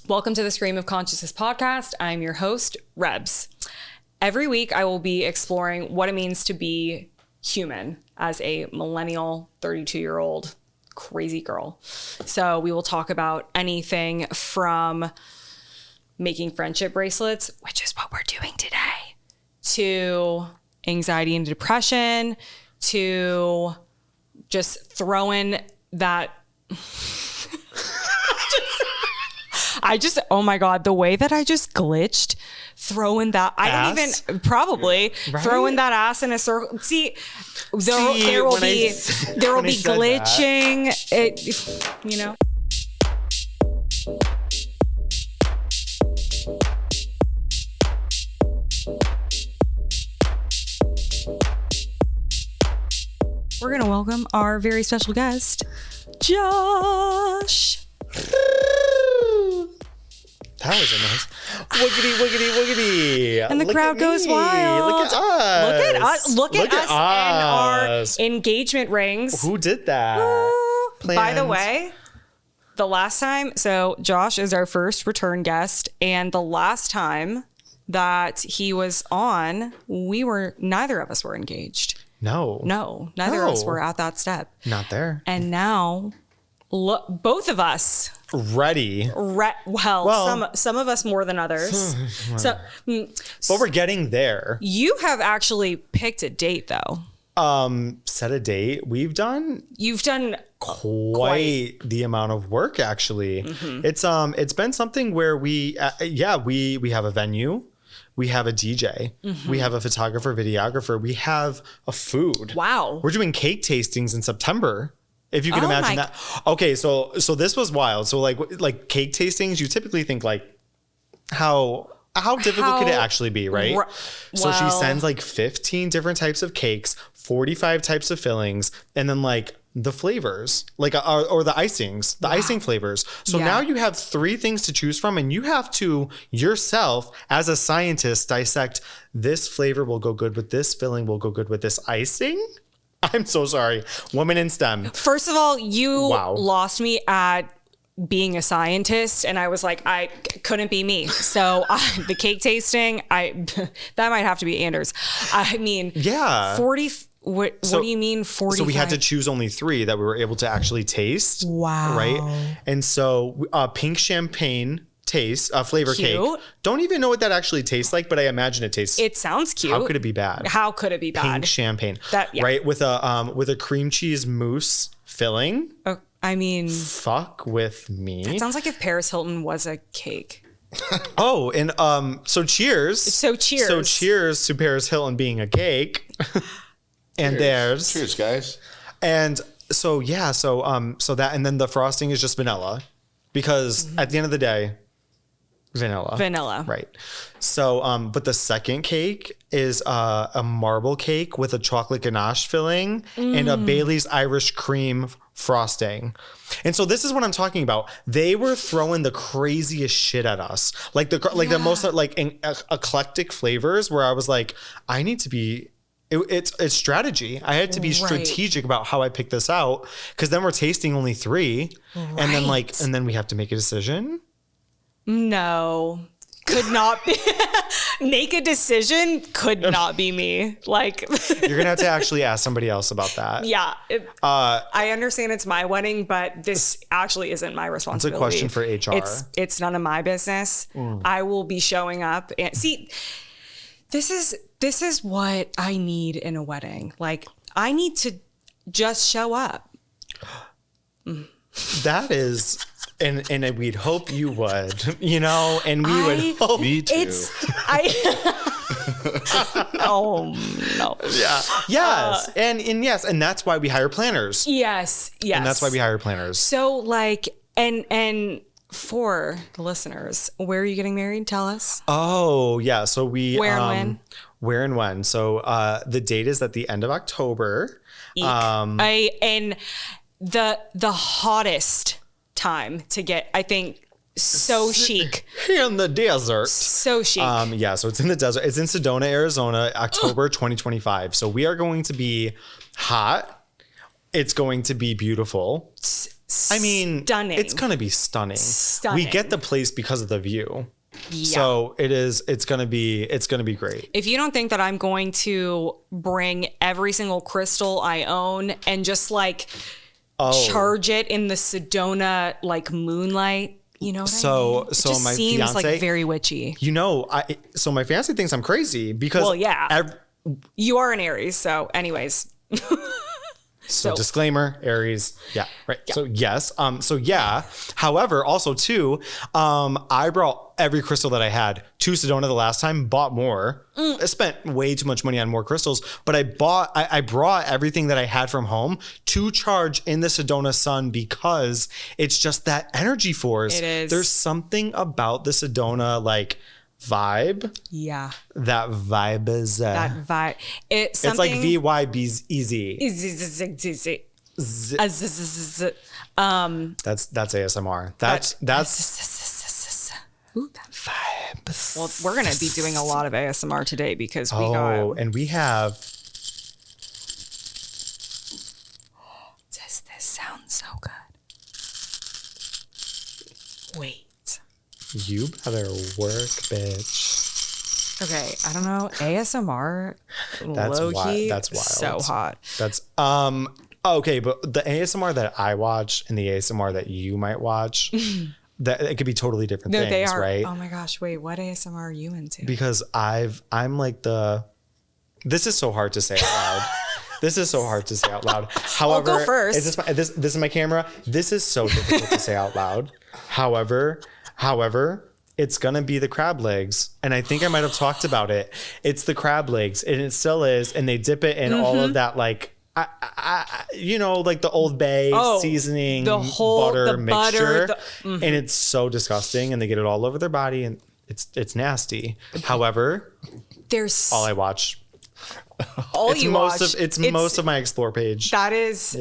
Welcome to the Stream of Consciousness podcast. I'm your host, Rebs. Every week, I will be exploring what it means to be human as a millennial, 32-year-old crazy girl. So we will talk about anything from making friendship bracelets, which is what we're doing today, to anxiety and depression, to just throwing that... oh my God, the way that I just glitched, throwing that, I didn't even, probably, right? Throwing that ass in a circle. There will be glitching, you know. We're going to welcome our very special guest, Josh. That was a nice wiggity, wiggity, wiggity. And the crowd goes wild. Look at us. Look at us and our engagement rings. Who did that? By the way, the last time, so Josh is our first return guest. And the last time that he was on, neither of us were engaged. No, neither of us were at that step. Not there. And now, look, both of us ready. Well, some of us more than others. But we're getting there. You have actually picked a date, though. Set a date. You've done quite the amount of work, actually. Mm-hmm. It's been something where we have a venue. We have a DJ. Mm-hmm. We have a photographer, videographer. We have a food. Wow. We're doing cake tastings in September. If you can imagine that. Okay, so this was wild. So like cake tastings, you typically think like how difficult could it actually be, right? So she sends like 15 different types of cakes, 45 types of fillings, and then like the flavors, like or the icings, the icing flavors. So now you have 3 things to choose from, and you have to yourself as a scientist dissect this flavor will go good with this filling, will go good with this icing. I'm so sorry. Woman in STEM. First of all, you lost me at being a scientist, and I was like, I couldn't be me. So the cake tasting, that might have to be Anders. I mean, 40. What do you mean 40? So we had to choose only 3 that we were able to actually taste. Wow. Right. And so pink champagne taste, flavor cake. Don't even know what that actually tastes like, but I imagine it tastes. It sounds cute. How could it be bad? Pink champagne. Right, with a cream cheese mousse filling. I mean, fuck with me. It sounds like if Paris Hilton was a cake. And so cheers. So cheers to Paris Hilton being a cake. And theirs. Cheers, guys. And so that, and then the frosting is just vanilla, because at the end of the day, vanilla. Right. So, but the second cake is a marble cake with a chocolate ganache filling and a Bailey's Irish cream frosting. And so this is what I'm talking about. They were throwing the craziest shit at us. The most eclectic flavors, where I was like, I need to be... It's strategy. I had to be strategic about how I pick this out, because then we're tasting only 3, and then we have to make a decision. No, could not be. Make a decision could not be me. Like, you're gonna have to actually ask somebody else about that. Yeah, I understand it's my wedding, but this actually isn't my responsibility. It's a question for HR. It's none of my business. I will be showing up and see. This is what I need in a wedding. Like, I need to just show up. That is, and we'd hope you would, and we would hope. Me too. Oh no. Yeah. Yes. And that's why we hire planners. Yes. And that's why we hire planners. So like, and for the listeners, where are you getting married? Tell us. Oh yeah. So where and when? Where and when. So the date is at the end of October. And the hottest time to get, I think, so chic. In the desert. So chic. Yeah, so it's in the desert. It's in Sedona, Arizona, October 2025. So we are going to be hot. It's going to be beautiful. I mean, stunning. It's going to be stunning. We get the place because of the view. Yeah. So it's going to be great. If you don't think that I'm going to bring every single crystal I own and just like charge it in the Sedona like moonlight, you know what I mean? It just my seems fiance, like very witchy. You know, so my fiance thinks I'm crazy because you are an Aries. So anyways. So disclaimer, Aries. Yeah. Right. Yeah. So yes. However, also too, I brought every crystal that I had to Sedona the last time, bought more. I spent way too much money on more crystals, but I brought everything that I had from home to charge in the Sedona sun because it's just that energy force. It is. There's something about the Sedona like vibe. Yeah. That vibe is that vibe. It's like VYB's easy. That's ASMR. That's ooh, that vibe. Well, we're gonna be doing a lot of ASMR today because we have. Does this sound so good? Wait. You better work, bitch. Okay, I don't know. ASMR, low-key, that's wild. So hot. That's okay, but the ASMR that I watch and the ASMR that you might watch, that it could be totally different things, they are, right? Oh my gosh, wait, what ASMR are you into? Because I'm like this is so hard to say out loud. This is so hard to say out loud. However, I'll go first. This is my camera. This is so difficult to say out loud. However, it's gonna be the crab legs, and I think I might have talked about it. It's the crab legs, and it still is, and they dip it in all of that, like like the Old Bay seasoning, the butter mixture, and it's so disgusting, and they get it all over their body, and it's nasty. However, there's all I watch. It's most of my explore page. That is.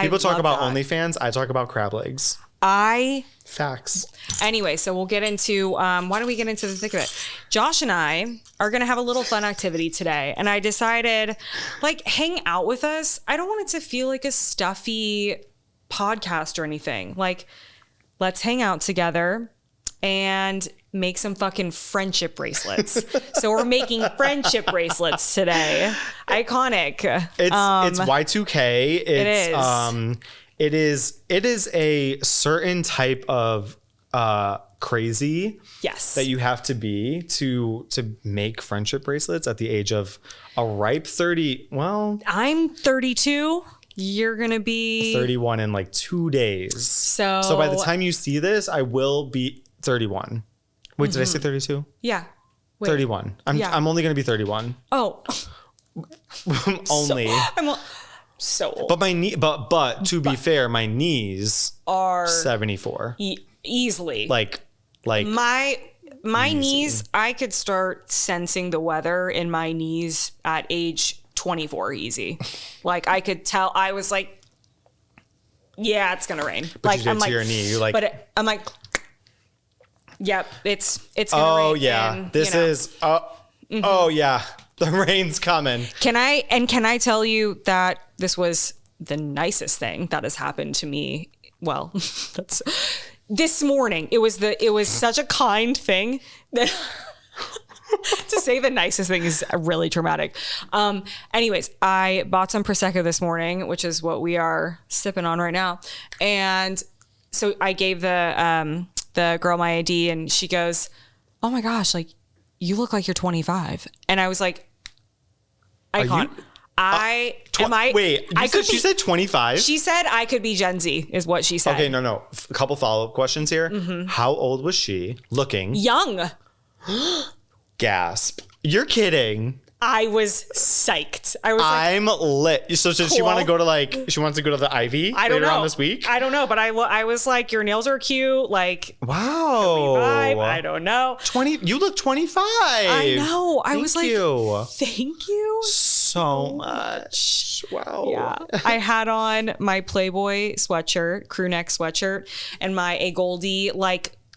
People talk about OnlyFans. I talk about crab legs. Facts. Anyway, so we'll get into, why don't we get into the thick of it? Josh and I are going to have a little fun activity today. And I decided, like, hang out with us. I don't want it to feel like a stuffy podcast or anything. Like, let's hang out together and make some fucking friendship bracelets. So we're making friendship bracelets today. Iconic. It's Y2K. It is a certain type of crazy yes that you have to be to make friendship bracelets at the age of a ripe 30. Well, I'm 32. You're gonna be 31 in like 2 days. So by the time you see this, I will be 31. Wait, did I say 32? Yeah. Wait. 31. I'm only gonna be 31. Oh. Only. So old. But to be fair, my knees are 74. Easily. Like my knees, I could start sensing the weather in my knees at age 24 easy. Like I could tell. I was like, yeah, it's gonna rain. But like I'm like, your knee. You're like, I'm like, yep, it's gonna rain. Oh yeah, and, this is. Oh yeah. The rain's coming. Can I tell you that this was the nicest thing that has happened to me? Well, that's this morning. It was such a kind thing that to say the nicest thing is really traumatic. Anyways, I bought some Prosecco this morning, which is what we are sipping on right now. And so I gave the girl my ID and she goes, "Oh my gosh, like you look like you're 25." And I was like, icon. She said 25? She said I could be Gen Z is what she said. Okay, no. A couple follow-up questions here. Mm-hmm. How old was she looking? Young. Gasp. You're kidding. I was psyched. I'm lit. So does she want to go to she wants to go to the Ivy later on this week? I don't know, but I was like, your nails are cute. Like, wow. Vibe. I don't know. 20. You look 25. I know. I was like, thank you so much. Wow. Yeah. I had on my Playboy sweatshirt, crew neck sweatshirt, and a Goldie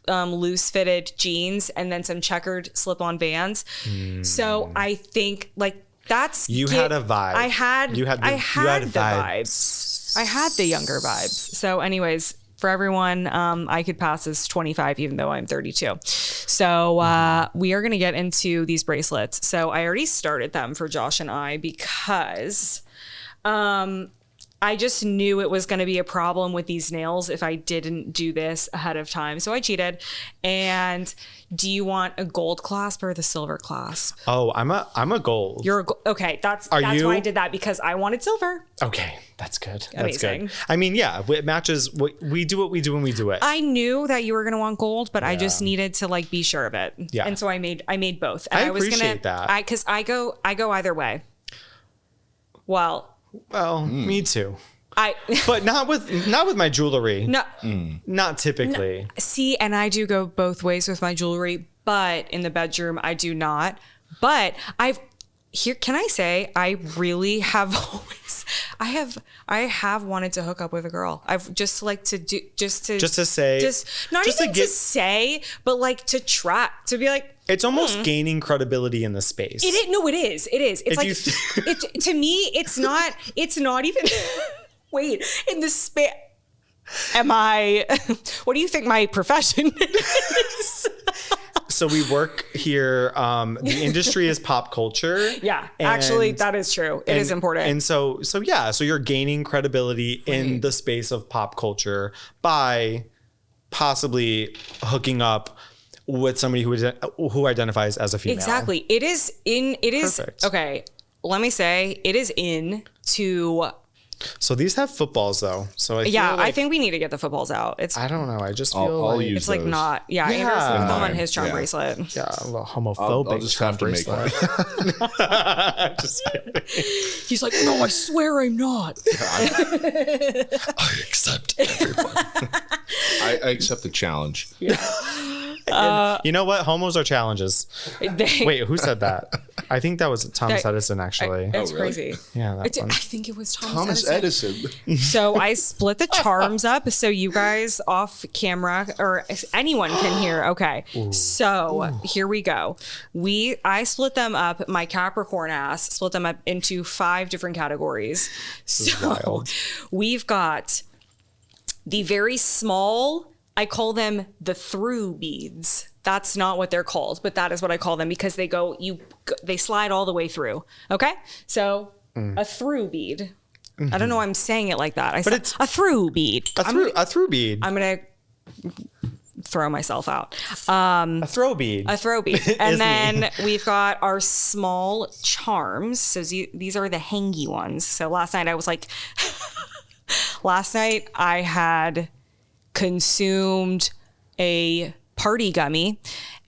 loose fitted jeans and then some checkered slip-on Vans. So I think that's you had a vibe. I had the vibes. I had the younger vibes. So anyways, for everyone, I could pass as 25, even though I'm 32. So we are going to get into these bracelets. So I already started them for Josh and I because I just knew it was going to be a problem with these nails if I didn't do this ahead of time. So I cheated. And do you want a gold clasp or the silver clasp? Oh, I'm a gold. You're okay. That's why I did that, because I wanted silver. Okay, that's good. Amazing. That's good. I mean, yeah, it matches. We do what we do when we do it. I knew that you were gonna want gold, but I just needed to like be sure of it. Yeah. And so I made both. And I appreciate that. Because I go either way. Well, me too. But not with my jewelry. No, not typically. See, and I do go both ways with my jewelry, but in the bedroom I do not. But can I say I really have always I have wanted to hook up with a girl. I've just like to do just to say, but like to try to be like. It's almost gaining credibility in the space. It is. It's like to me, it's not even. Wait, in the space. What do you think my profession is? So we work here. The industry is pop culture. Yeah, actually, that is true. It is important. And so you're gaining credibility in the space of pop culture by possibly hooking up with somebody who identifies as a female. Exactly. It is Perfect. Okay. Let me say it is in to. So these have footballs though. So I think we need to get the footballs out. I don't know. I just feel like it's like not. Yeah, Andrew's put them on his charm bracelet. Yeah, a little homophobic. I'll just have to make one. Just kidding. He's like, no, I swear I'm not. I accept everyone. I accept the challenge. Yeah. You know what? Homos are challenges. Wait, who said that? I think that was Thomas Edison, actually. That's crazy. Yeah, I think it was Thomas Edison. So I split the charms up so you guys off camera or anyone can hear. Okay. Ooh. So here we go. I split them up. My Capricorn ass split them up into 5 different categories. So we've got the very small. I call them the through beads. That's not what they're called, but that is what I call them because they slide all the way through. Okay? So a through bead. Mm-hmm. I don't know why I'm saying it like that. It's a through bead. A through bead. I'm going to throw myself out. A throw bead. A throw bead. And then we've got our small charms. So these are the hangy ones. So last night I had consumed a party gummy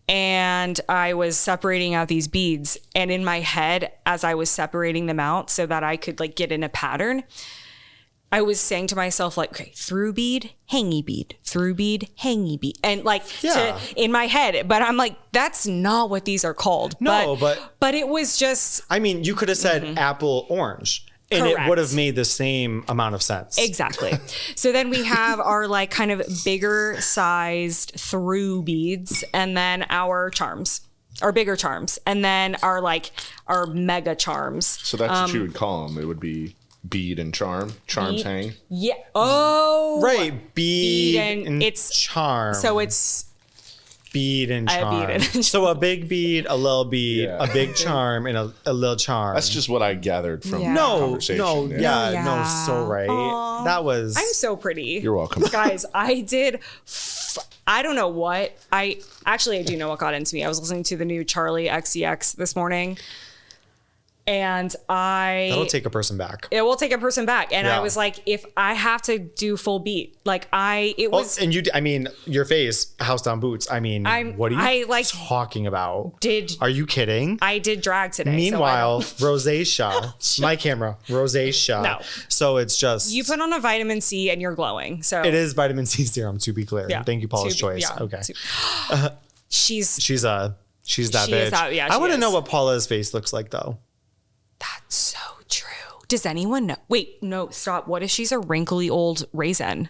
and I was separating out these beads, and in my head as I was separating them out so that I could like get in a pattern, I was saying to myself like, okay, through bead, hangy bead, through bead, hangy bead, and like in my head, but I'm like, that's not what these are called. No, but it was just, I mean, you could have said apple orange. And Correct. It would have made the same amount of sense. Exactly. So then we have our like kind of bigger sized through beads, and then our charms, our bigger charms, and then our mega charms. So that's what you would call them. It would be bead and charm. Charms hang. Yeah. Oh. Right. Bead and it's charm. So it's bead and charm. So a big bead, a little bead, a big charm, and a little charm. That's just what I gathered from the conversation. So right. Aww. That was. I'm so pretty. You're welcome. Guys, I did. I don't know what. I do know what got into me. I was listening to the new Charlie XCX this morning. And that'll take a person back. It will take a person back. And I was like, if I have to do full beat, and you, I mean, your face, house down boots. I mean, what are you talking about? Are you kidding? I did drag today. Meanwhile, rosacea, my camera, rosacea. No. So it's just. You put on a vitamin C and you're glowing. So it is vitamin C serum, to be clear. Yeah. Thank you, Paula's choice. Yeah. Okay. She's that bitch. I want to know what Paula's face looks like though. That's so true. Does anyone know? Wait, no, stop. What if she's a wrinkly old raisin?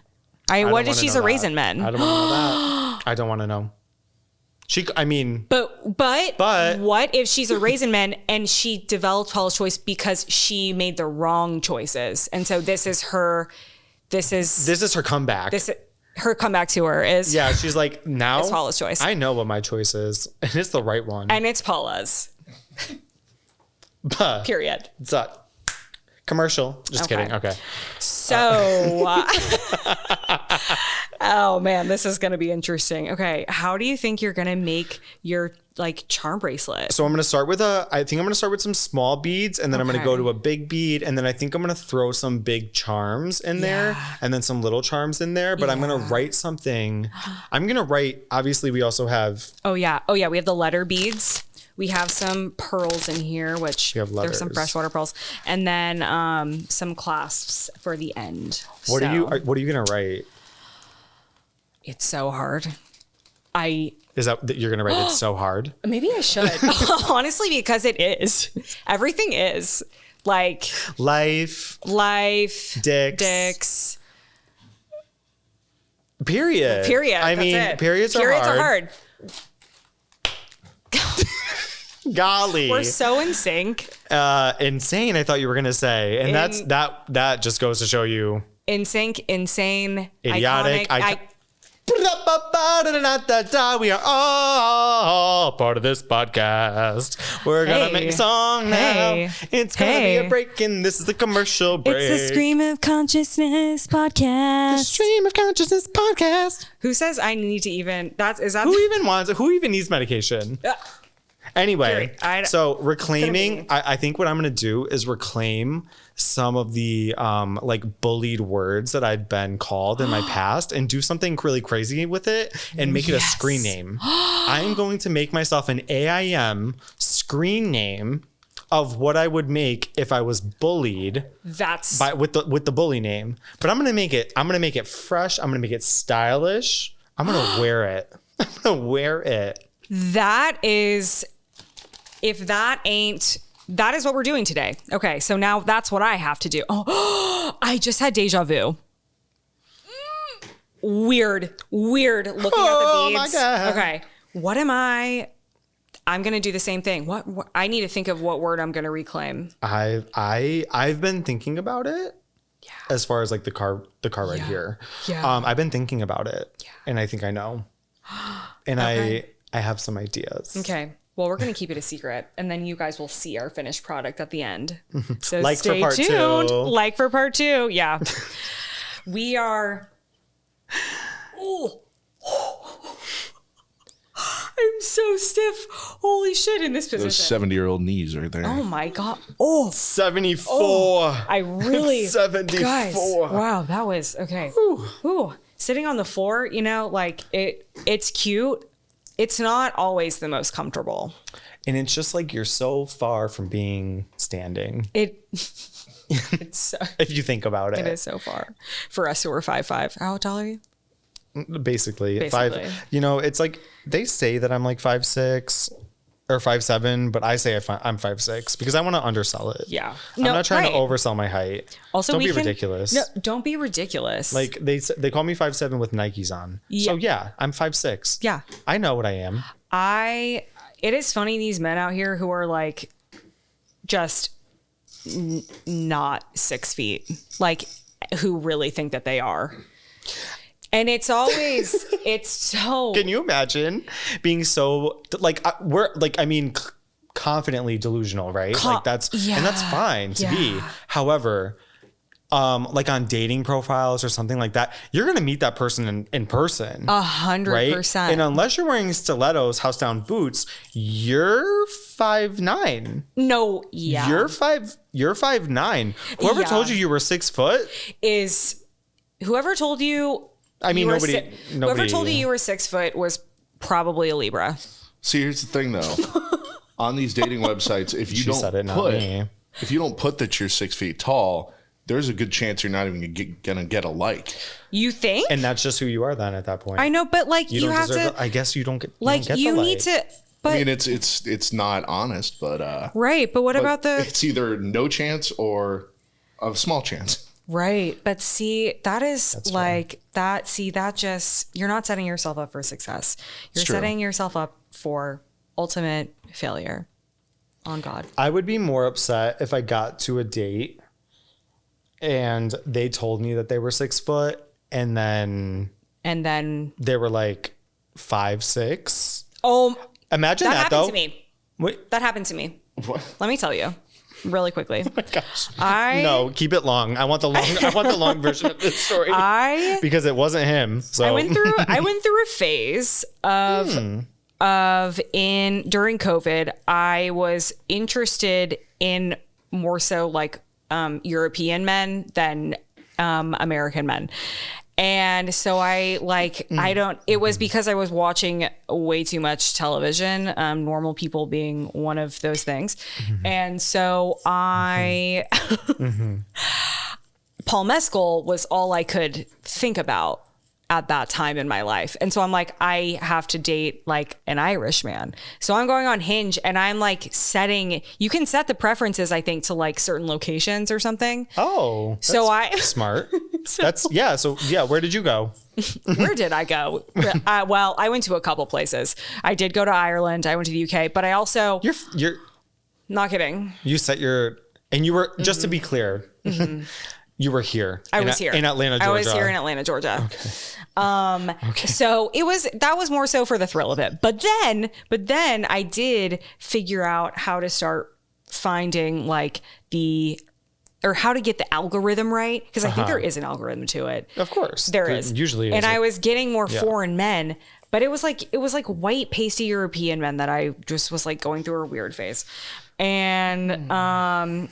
What if she's a raisin man? I don't want to know that. I don't want to know. But what if she's a Raisin Man and she developed Paula's choice because she made the wrong choices? And so this is her comeback. Her comeback to her is... Yeah, she's like, now it's Paula's choice. I know what my choice is, and it's the right one. And it's Paula's. Period. It's a commercial. Just kidding. Okay. So, oh man, this is going to be interesting. Okay. How do you think you're going to make your like charm bracelet? So I'm going to start with some small beads, and then I'm going to go to a big bead, and then I think I'm going to throw some big charms in there, and then some little charms in there, but I'm going to write something. Obviously we also have. Oh yeah. We have the letter beads. We have some pearls in here, which there's some freshwater pearls, and then some clasps for the end. What are you going to write? It's so hard. Is that you're going to write it's so hard? Maybe I should. Honestly, because it is. Everything is. Like life, dicks. Period. I mean, periods are hard. Golly. We're so in sync. Insane, I thought you were going to say. And that just goes to show you. In sync, insane, idiotic. Iconic. We are all part of this podcast. We're going to make a song now. It's going to be a break, and this is the commercial break. It's the Stream of Consciousness podcast. The Stream of Consciousness podcast. Who says I need to even... Who even needs medication? Anyway, so reclaiming, I think what I'm going to do is reclaim some of the like bullied words that I'd been called in my past and do something really crazy with it and make it a screen name. I'm going to make myself an AIM screen name of what I would make if I was bullied. With the bully name. But I'm going to make it fresh. I'm going to make it stylish. I'm going to wear it. I'm going to wear it. That is what we're doing today. Okay, so now that's what I have to do. Oh, I just had deja vu. Weird looking at the beads. Oh my God. Okay, what am I? I'm going to do the same thing. What I need to think of what word I'm going to reclaim. I've been thinking about it. Yeah. As far as like the car right here. Yeah. I've been thinking about it. Yeah. And I think I know. And I have some ideas. Okay. Well, we're going to keep it a secret, and then you guys will see our finished product at the end. So like stay for part tuned. 2. Like for part 2. Yeah. We are... Oh. I'm so stiff. Holy shit, in this position. Those 70-year-old knees right there. Oh, my God. Oh. 74. Oh, I really... 74. Guys, wow, that was... Okay. Ooh. Sitting on the floor, like, it's cute. It's not always the most comfortable. And it's just like you're so far from being standing. It's so, if you think about it. It is so far. For us who are 5'5". How tall are you? Basically. 5. It's like they say that I'm like 5'6" or 5'7", but I say I'm 5'6" because I want to undersell it. Yeah. I'm not trying to oversell my height. Also, don't be ridiculous. No, don't be ridiculous. Like they call me 5'7" with Nikes on. Yeah. So yeah, I'm 5'6". Yeah. I know what I am. It is funny, these men out here who are like just not 6 feet, like who really think that they are. And it's always, it's so... Can you imagine being so, confidently delusional, right? And that's fine to be. However, like on dating profiles or something like that, you're going to meet that person in person. 100%. Right? And unless you're wearing stilettos, house down boots, you're 5'9". No, yeah. You're 5'9". Whoever told you were 6 foot is... Whoever told you... nobody. Whoever told you were 6 foot was probably a Libra. See, here's the thing, though. On these dating websites, if you don't put that you're 6 feet tall, there's a good chance you're not even gonna get a like. You think? And that's just who you are then at that point. I know, but like you have to. I guess you don't get. You need to. But, I mean, it's not honest, but right. But what about the? It's either no chance or a small chance. Right. But see, that's like that. See, that just, you're not setting yourself up for success. You're setting yourself up for ultimate failure on God. I would be more upset if I got to a date and they told me that they were 6 foot and then they were like 5'6". Oh, imagine that happened though. to me. Wait. That happened to me. What? Let me tell you really quickly. Oh my gosh. No, keep it long. I want the long version of this story. Because it wasn't him. So I went through a phase during COVID, I was interested in more so like European men than American men. And so it was because I was watching way too much television, normal people being one of those things. Mm-hmm. And so Paul Mescal was all I could think about at that time in my life. And so I'm like, I have to date like an Irish man. So I'm going on Hinge and I'm like you can set the preferences, I think, to like certain locations or something. Oh, so smart. So where did you go? Where did I go? Well, I went to a couple places. I did go to Ireland. I went to the UK, but I also, you're not kidding. You set and you were, just to be clear, you were here. I was here in Atlanta, Georgia. I was here in Atlanta, Georgia. Okay. So that was more so for the thrill of it. But then I did figure out how to start finding like how to get the algorithm right. Because I think there is an algorithm to it. Of course. There is. Usually is. And I was getting more foreign men, but it was like white pasty European men that I just was like going through a weird phase. And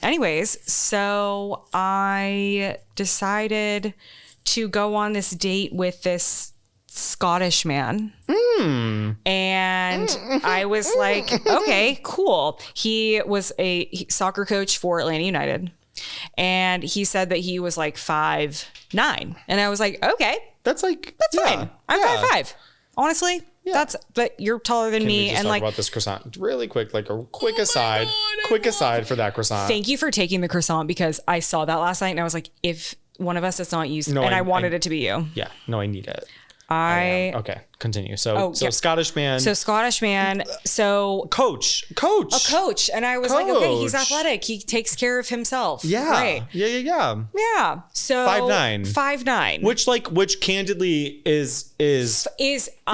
anyways, so I decided to go on this date with this Scottish man. And I was like, okay, cool. He was a soccer coach for Atlanta United. And he said that he was like 5'9". And I was like, okay. That's fine. I'm 5'5". Honestly. Yeah. But you're taller than me. And like, about this croissant really quick, like a quick aside for that croissant. Thank you for taking the croissant because I saw that last night and I was like, if one of us does not use it, and I wanted it to be you. Yeah. No, I need it. Okay, continue. So Scottish man. So coach. A coach. And I was like, okay, he's athletic. He takes care of himself. Yeah. Right. Yeah. Yeah. So 5'9". Which candidly is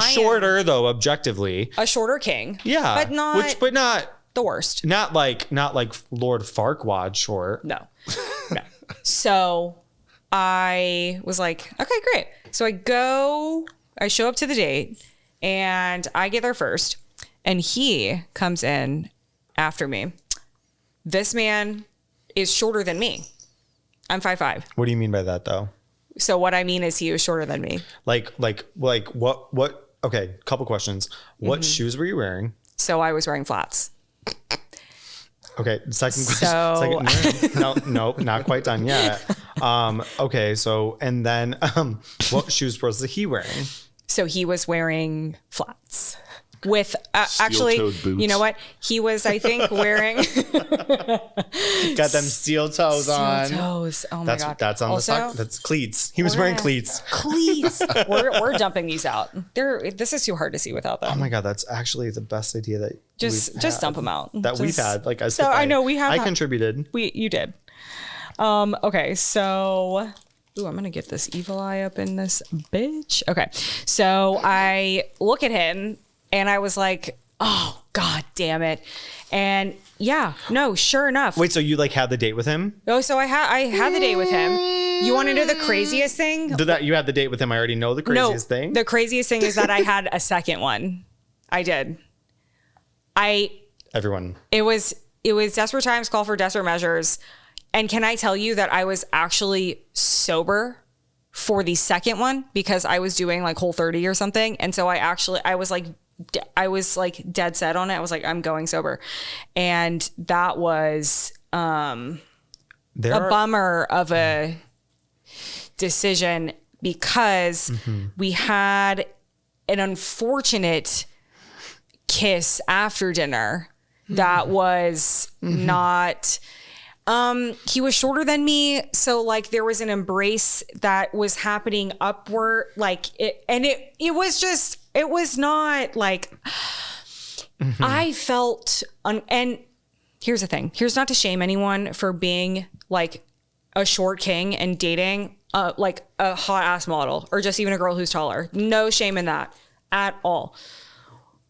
shorter though, objectively. A shorter king. Yeah. But not the worst. Not like Lord Farquaad short. No. So I was like, okay, great. So I show up to the date and I get there first and he comes in after me. This man is shorter than me. I'm 5'5". What do you mean by that though? So what I mean is he was shorter than me. Like what? Okay. Couple questions. What shoes were you wearing? So I was wearing flats. Okay, second question. No, not quite done yet. Okay, so and then what shoes was he wearing? So he was wearing flats with actually, you know what? He was, I think, wearing got them steel toes on. Steel toes. Oh my god. That's on also, the sock. That's cleats. He was wearing cleats. We're dumping these out. This is too hard to see without them. Oh my god, that's actually the best idea that just dump them out. We've had. Like so I know we have. I contributed. You did. Okay, so. Ooh, I'm gonna get this evil eye up in this bitch. Okay, so I look at him and I was like, oh god damn it. And yeah, no, sure enough. Wait, so you like had the date with him? Oh, so I had the date with him. You want to know the craziest thing? You had the date with him. I already know the craziest thing. The craziest thing is that I had a second one. I did. Everyone. It was desperate times call for desperate measures. And can I tell you that I was actually sober for the second one because I was doing like Whole30 or something. And so I was like dead set on it. I was like, I'm going sober. And that was a bummer of a decision because we had an unfortunate kiss after dinner that was not... he was shorter than me. So like there was an embrace that was happening upward, like it was not like, I felt, and here's the thing. Here's not to shame anyone for being like a short king and dating like a hot ass model or just even a girl who's taller. No shame in that at all.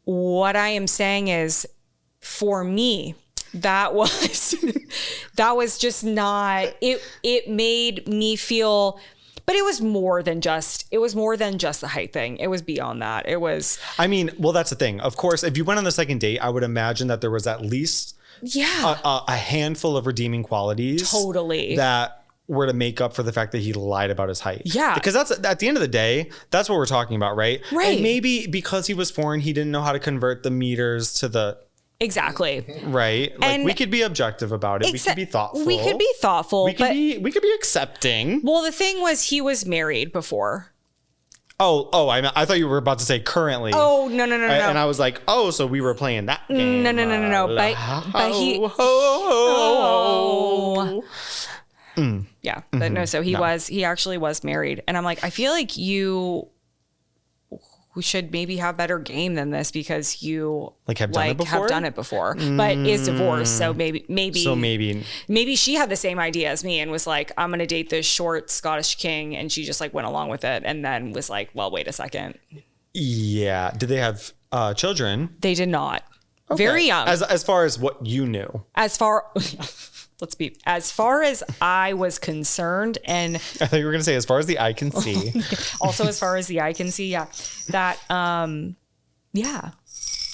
What I am saying is, for me, that was just not, it made me feel, but it was more than just the height thing. It was beyond that. It was, I mean, well, that's the thing. Of course, if you went on the second date, I would imagine that there was at least a handful of redeeming qualities. Totally. That were to make up for the fact that he lied about his height. Yeah. Because that's, at the end of the day, that's what we're talking about, right? Right. And maybe because he was foreign, he didn't know how to convert the meters to the... Exactly. Right? Like, we could be objective about it. We could be thoughtful. We could be thoughtful. We could be accepting. Well, the thing was, he was married before. Oh, I thought you were about to say currently. Oh, no. And I was like, oh, so we were playing that game. No. But he... Yeah. But no, so he actually was married. And I'm like, I feel like we should maybe have better game than this because you have done it before, but is divorced. So maybe she had the same idea as me and was like, I'm going to date this short Scottish king. And she just like went along with it. And then was like, well, wait a second. Yeah. Did they have children? They did not. Okay. Very young. As far as what you knew. As far as I was concerned, and I thought you were going to say, as far as the eye can see. Also, as far as the eye can see, that,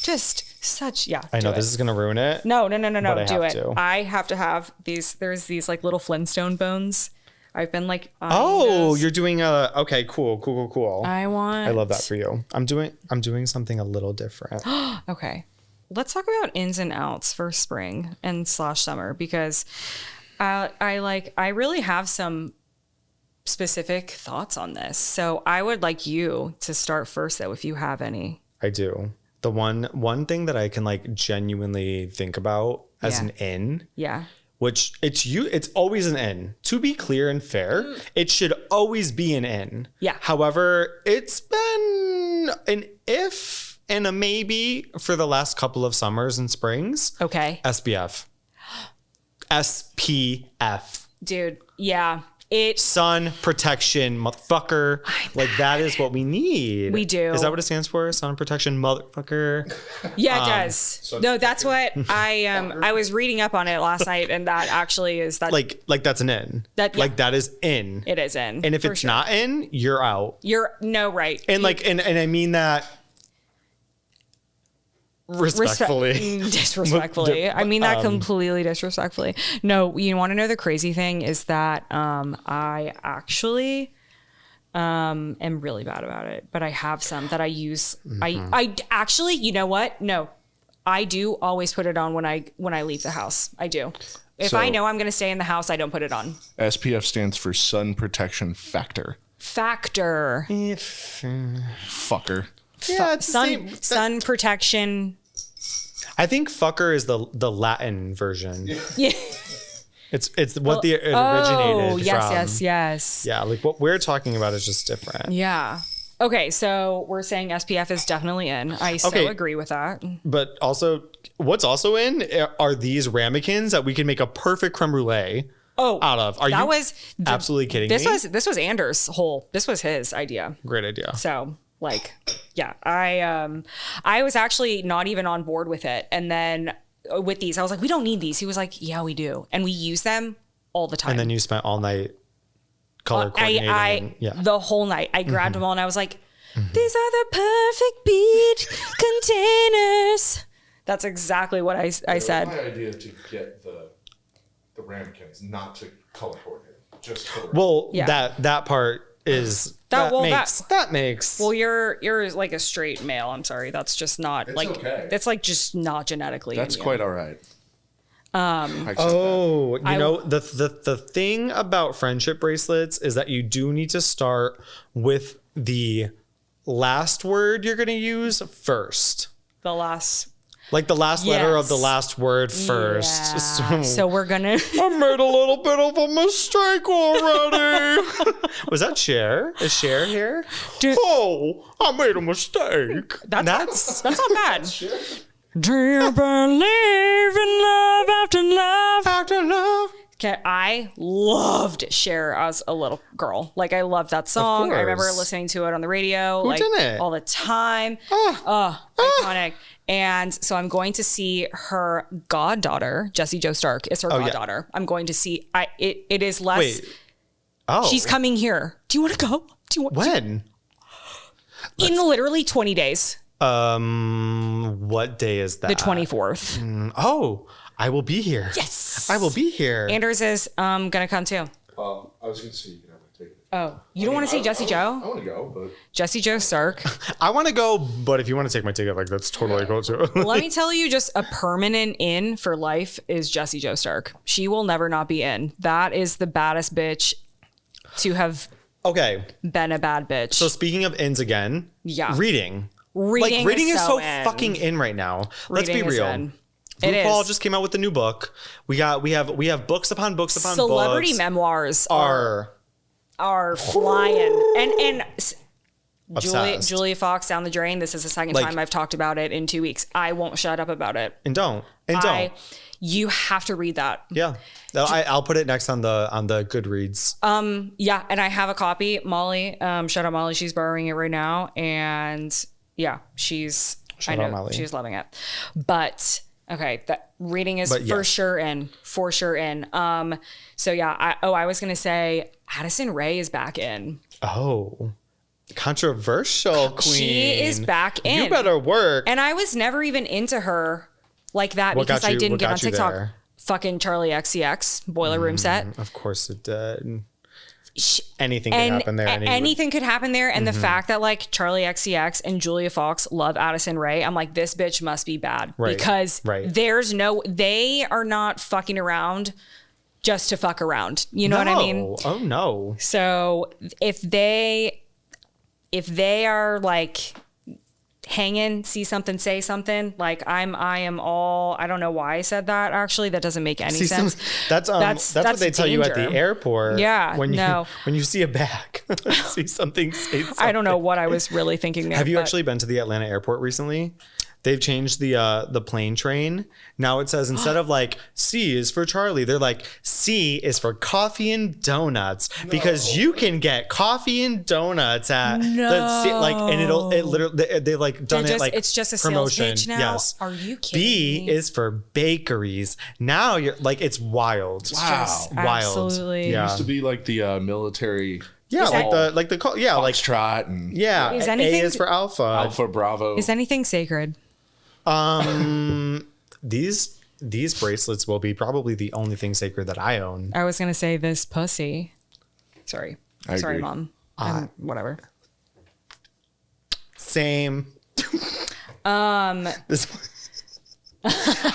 just such, I know this is going to ruin it. No, do it. I have to have these. There's these like little Flintstone bones. I've been like, you're doing okay, cool. I love that for you. I'm doing something a little different. Okay. Let's talk about ins and outs for spring and / summer, because I really have some specific thoughts on this. So I would like you to start first, though, if you have any. I do. The one thing that I can like genuinely think about as an in. Yeah. Which it's always an in. To be clear and fair, it should always be an in. Yeah. However, it's been an if and a maybe for the last couple of summers and springs. Okay. SPF. SPF. Dude, yeah. Sun protection, motherfucker. Like, that is what we need. We do. Is that what it stands for? Sun protection, motherfucker. Yeah, it does. No, that's what I was reading up on it last night, and that actually is that. Like that's an in. Like that is in. It is in. And if it's not in, you're out. Right. And and I mean that respectfully. Disrespectfully. I mean that completely disrespectfully. No, you want to know the crazy thing is that I actually am really bad about it, but I have some that I use. I actually, you know what? No, I do always put it on when I leave the house. I do. If I know I'm going to stay in the house, I don't put it on. SPF stands for sun protection factor. Factor. Fucker. Yeah, it's sun protection. I think fucker is the Latin version. Yeah. It's what it originated from. Yes. Yeah, like what we're talking about is just different. Yeah. Okay, so we're saying SPF is definitely in. I so agree with that. But also, what's also in are these ramekins that we can make a perfect creme brulee out of. Are you absolutely kidding me? This was Anders' this was his idea. Great idea. So like, yeah, I was actually not even on board with it. And then with these, I was like, we don't need these. He was like, yeah, we do. And we use them all the time. And then you spent all night color coordinating. The whole night. I grabbed them all and I was like, these are the perfect bead containers. That's exactly what I said. My idea to get the ramekins, not to color coordinate, just color. Well, that part is that makes. Well, you're like a straight male. I'm sorry, that's just not That's like just not genetically. That's quite all right. The thing about friendship bracelets is that you do need to start with the last word you're going to use first. The last letter of the last word first. Yeah. So we're gonna. I made a little bit of a mistake already. Was that Cher? Is Cher here? Dude. Oh, I made a mistake. That's not bad. Do you believe in love after love after love? Okay, I loved Cher as a little girl. Like, I loved that song. I remember listening to it on the radio. Who didn't? All the time. Iconic. And so I'm going to see her goddaughter, Jessie Jo Stark, is her goddaughter. Yeah. I'm going to see. It is less. Wait. Oh. She's coming here. Do you want to go? When? In literally 20 days. What day is that? The 24th. I will be here. Yes. I will be here. Anders is gonna come too. I was gonna see you can have my ticket. Oh, you don't want to see Jessie Jo? I want to go, but Jessie Jo Stark. I want to go, but if you want to take my ticket, like, that's totally cool too. Let me tell you, just a permanent in for life is Jessie Jo Stark. She will never not be in. That is the baddest bitch to have been a bad bitch. So speaking of ins again, reading is so fucking in right now. Let's be real. RuPaul just came out with a new book. We have books upon books upon books. Celebrity memoirs are flying. And Julia Fox down the drain. This is the second time I've talked about it in 2 weeks. I won't shut up about it. And don't. You have to read that. Yeah. No, I'll put it next on the Goodreads. Yeah, and I have a copy. Molly, shout out Molly. She's borrowing it right now, and yeah, she's loving it. But okay, that reading is for sure in. So yeah, I was gonna say Addison Rae is back in. Oh. Controversial queen. She is back in. You better work. And I was never even into her like that because I didn't get on TikTok. There? Fucking Charlie XCX Boiler Room Set. Of course it did. Anything could happen there. Anything could happen there. And the fact that like Charlie XCX and Julia Fox love Addison Rae, I'm like, this bitch must be bad. Right. Because they are not fucking around just to fuck around. You know what I mean? Oh no. So if they are like hanging, see something, say something, like I don't know why I said that, actually. That doesn't make any sense. That's what they tell you at the airport. Yeah. When you see a bag, see something, say something. I don't know what I was really thinking there. Have you actually been to the Atlanta airport recently? They've changed the plane train. Now it says, instead of like C is for Charlie, they're like C is for coffee and donuts, because you can get coffee and donuts at the like, and it literally they like done it like it's just a promotion. Sales page now. Yes. Are you kidding B me? is for bakeries. Now you're like, it's wild. Wow. Wild. Absolutely. It used to be like the military. Yeah, like Foxtrot and is anything, A is for Alpha. Alpha Bravo. Is anything sacred? These bracelets will be probably the only thing sacred that I own. I was gonna say this pussy. Sorry, Mom. Whatever. Same. How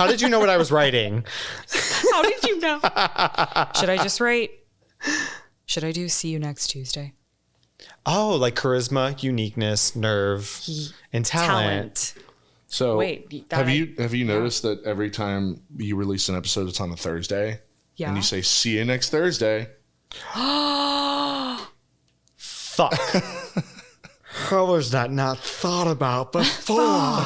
did you know what I was writing? How did you know? Should I just write? Should I do see you next Tuesday? Oh, like charisma, uniqueness, nerve, and talent. So have you noticed that every time you release an episode, it's on a Thursday? Yeah. And you say, see you next Thursday. Fuck. How was that not thought about before?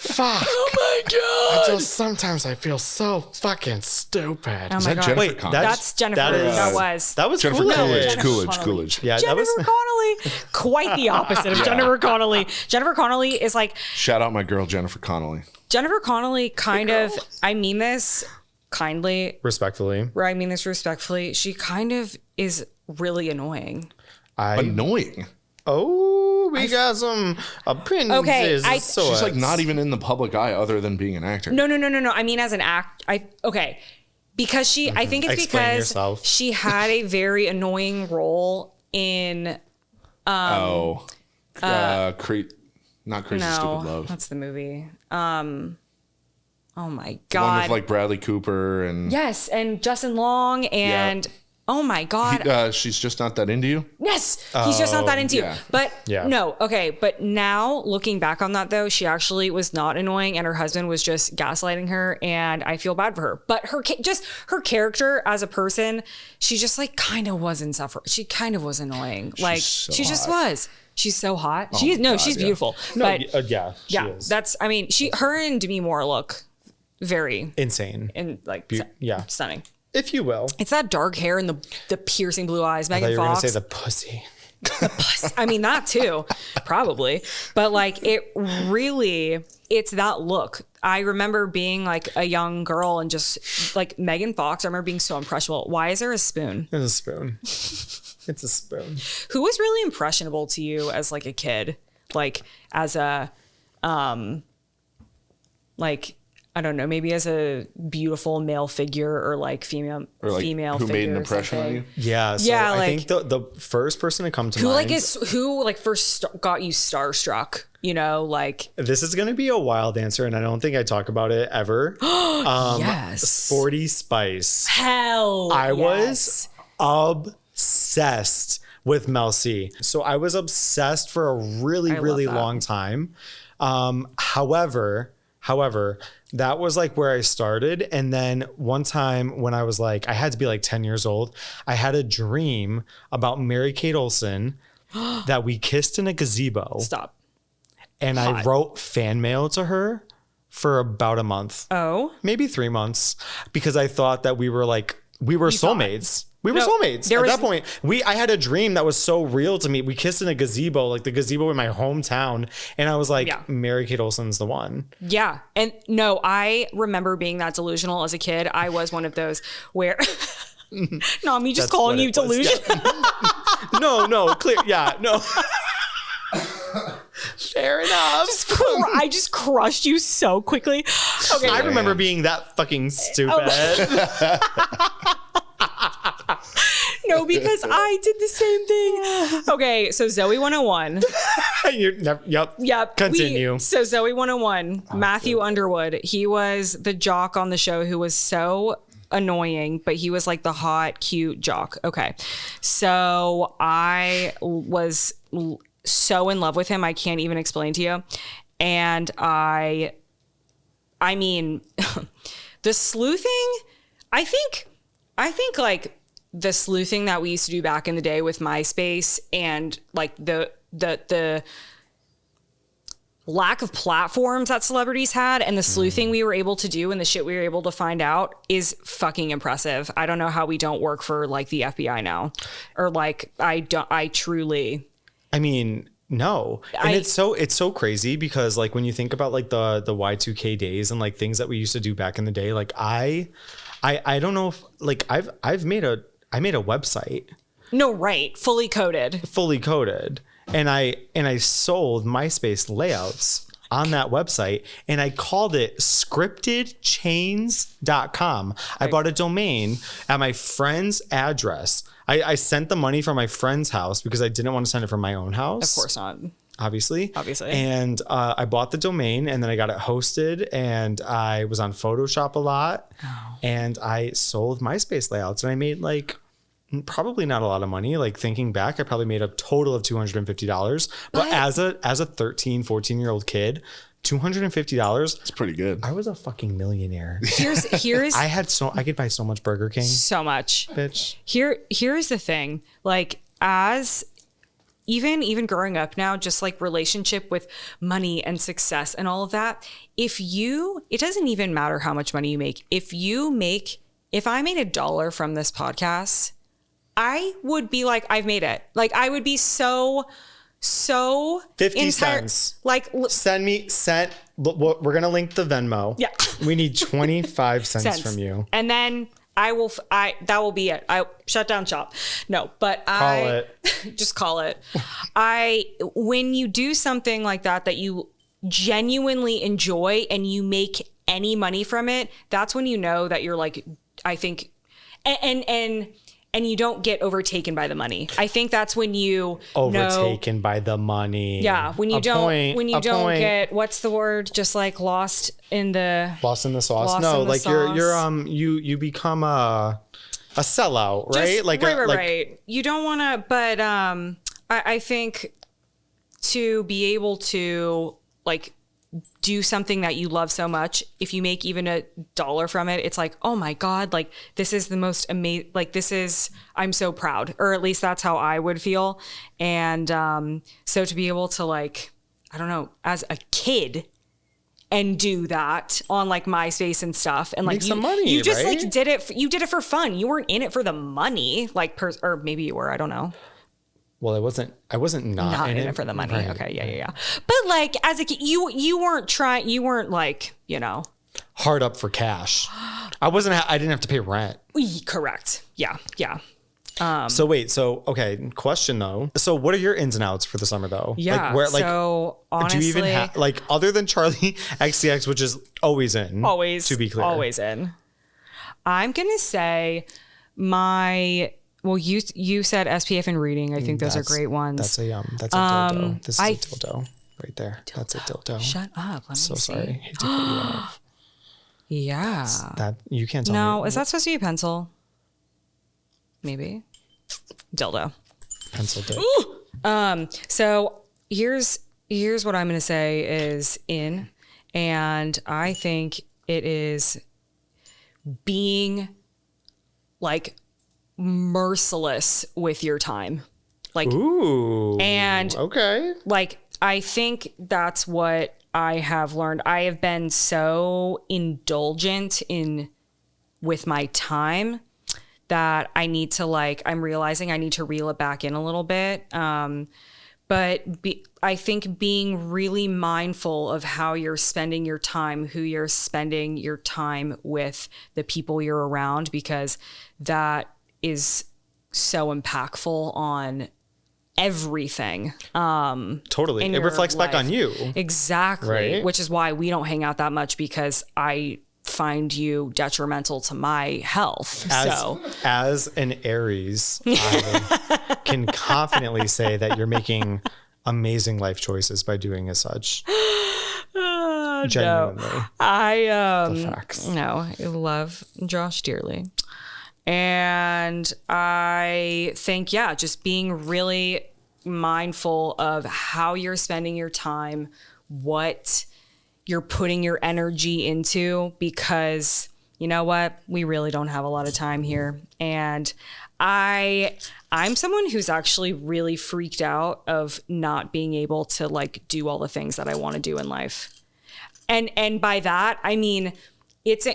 Fuck. Oh my God. Sometimes I feel so fucking stupid. Oh my God. Wait, that's Jennifer. That was Jennifer Coolidge. Coolidge. Yeah, Jennifer Connelly. Quite the opposite of Jennifer Connelly. Jennifer Connelly is like. Shout out my girl, Jennifer Connelly. Jennifer Connelly I mean this kindly. Respectfully. I mean this respectfully. She kind of is really annoying. Annoying? Oh, we got some opinions. Okay, she's like not even in the public eye other than being an actor. No. I mean, as an because she, I think it's because she had a very annoying role in. Not Crazy Stupid Love. That's the movie. Oh my God. The one with like Bradley Cooper and. Yes, and Justin Long and. Oh my God. She's just not that into you? Yes. He's just not that into you. But no. Okay. But now looking back on that though, she actually was not annoying and her husband was just gaslighting her and I feel bad for her. But her character as a person, she just like kind of was insufferable. She kind of was annoying. Like she just was. She's so hot. Oh she's beautiful. No, but she is. That's, I mean, her and Demi Moore look very insane and like stunning. If you will. It's that dark hair and the piercing blue eyes. Megan Fox. You were going to say the pussy. The pussy. I mean, that too, probably. But like, it's that look. I remember being like a young girl and just like Megan Fox. I remember being so impressionable. Why is there a spoon? There's a spoon. It's a spoon. Who was really impressionable to you as like a kid? Like as a, like, I don't know, maybe as a beautiful male figure or like female who figure made an impression on you? Yeah. So I think the first person to come to mind. Who first got you starstruck, you know, like. This is going to be a wild answer and I don't think I talk about it ever. Yes. Sporty Spice. Hell I was obsessed with Mel C. So I was obsessed for a really long time. However, that was like where I started. And then one time when I was like, I had to be like 10 years old, I had a dream about Mary-Kate Olsen that we kissed in a gazebo. Stop. And I wrote fan mail to her for about a month. Oh. Maybe 3 months. Because I thought that we were soulmates. We were soulmates. At that point, I had a dream that was so real to me. We kissed in a gazebo, like the gazebo in my hometown. And I was like, Mary-Kate Olsen's the one. Yeah. And no, I remember being that delusional as a kid. I was one of those where... No, me just calling you delusional. Yeah. No, clear. Yeah, no. Fair enough. I just crushed you so quickly. Okay. I remember being that fucking stupid. No, because I did the same thing. Okay, so Zoe 101. Yep. Continue. So Zoe 101, Matthew Underwood, he was the jock on the show who was so annoying, but he was like the hot, cute jock. Okay. So I was so in love with him. I can't even explain to you. And I mean, the sleuthing, I think like the sleuthing that we used to do back in the day with MySpace and like the lack of platforms that celebrities had and the sleuthing we were able to do and the shit we were able to find out is fucking impressive. I don't know how we don't work for like the FBI now, or like I truly. I mean, no. And it's so crazy because like when you think about like the Y2K days and like things that we used to do back in the day, like I don't know if like I made a website. No, right. Fully coded. And I sold MySpace layouts on that website and I called it scriptedchains.com. I bought a domain at my friend's address. I sent the money from my friend's house because I didn't want to send it from my own house. Of course not. Obviously. And I bought the domain and then I got it hosted and I was on Photoshop a lot and I sold MySpace layouts and I made like probably not a lot of money. Like thinking back, I probably made a total of $250. But as a 13, 14-year-old kid, $250. It's pretty good. I was a fucking millionaire. Here's I could buy so much Burger King. So much. Bitch. Here's the thing. Like as even growing up now, just like relationship with money and success and all of that, it doesn't even matter how much money you make. If I made $1 from this podcast, I would be like, I've made it. Like I would be so 50 cents. Like we're going to link the Venmo. Yeah. We need 25 cents from you. And then that will be it. I shut down shop. No, but just call it. When you do something like that you genuinely enjoy and you make any money from it, that's when you know that you're like, I think, and you don't get overtaken by the money. I think that's when you overtaken by the money. Yeah, when you don't get, what's the word? Just like lost in the sauce. You become a sellout, right? Right. You don't want to, but I think to be able to like do something that you love so much, if you make even $1 from it, it's like, oh my God, like this is the most amazing, like this is, I'm so proud, or at least that's how I would feel. And so to be able to like, I don't know, as a kid and do that on like MySpace and stuff, and like make some money, you just right? like did it for fun. You weren't in it for the money, like or maybe you were, I don't know. Well, I wasn't not in it for the money. Right. Okay, yeah. But like as a kid, you weren't like, you know, hard up for cash. I didn't have to pay rent. Correct. Yeah. So wait, okay, question though. So what are your ins and outs for the summer though? Yeah. Like so honestly, do you even have, like, other than Charlie XCX, which is always in, to be clear, always in. I'm going to say well, you said SPF and reading. I think those are great ones. That's a dildo. This is a dildo right there. Dildo. That's a dildo. Shut up. Let me see. Sorry. Hate to cut you off. Yeah. That you can't tell me. No, is that supposed to be a pencil? Maybe. Dildo. Pencil dick. So here's what I'm going to say is in, and I think it is being like merciless with your time. Like, ooh, and okay. Like, I think that's what I have learned. I have been so indulgent with my time that I need to I'm realizing I need to reel it back in a little bit. But I think being really mindful of how you're spending your time, who you're spending your time with, the people you're around, because that is so impactful on everything. Totally. It reflects back on you. Exactly. Right? Which is why we don't hang out that much, because I find you detrimental to my health. As an Aries, I can confidently say that you're making amazing life choices by doing as such. Genuinely. No. The facts. No, I love Josh dearly. And I think, just being really mindful of how you're spending your time, what you're putting your energy into, because you know what? We really don't have a lot of time here. And I'm someone who's actually really freaked out of not being able to do all the things that I want to do in life. And by that, I mean, it's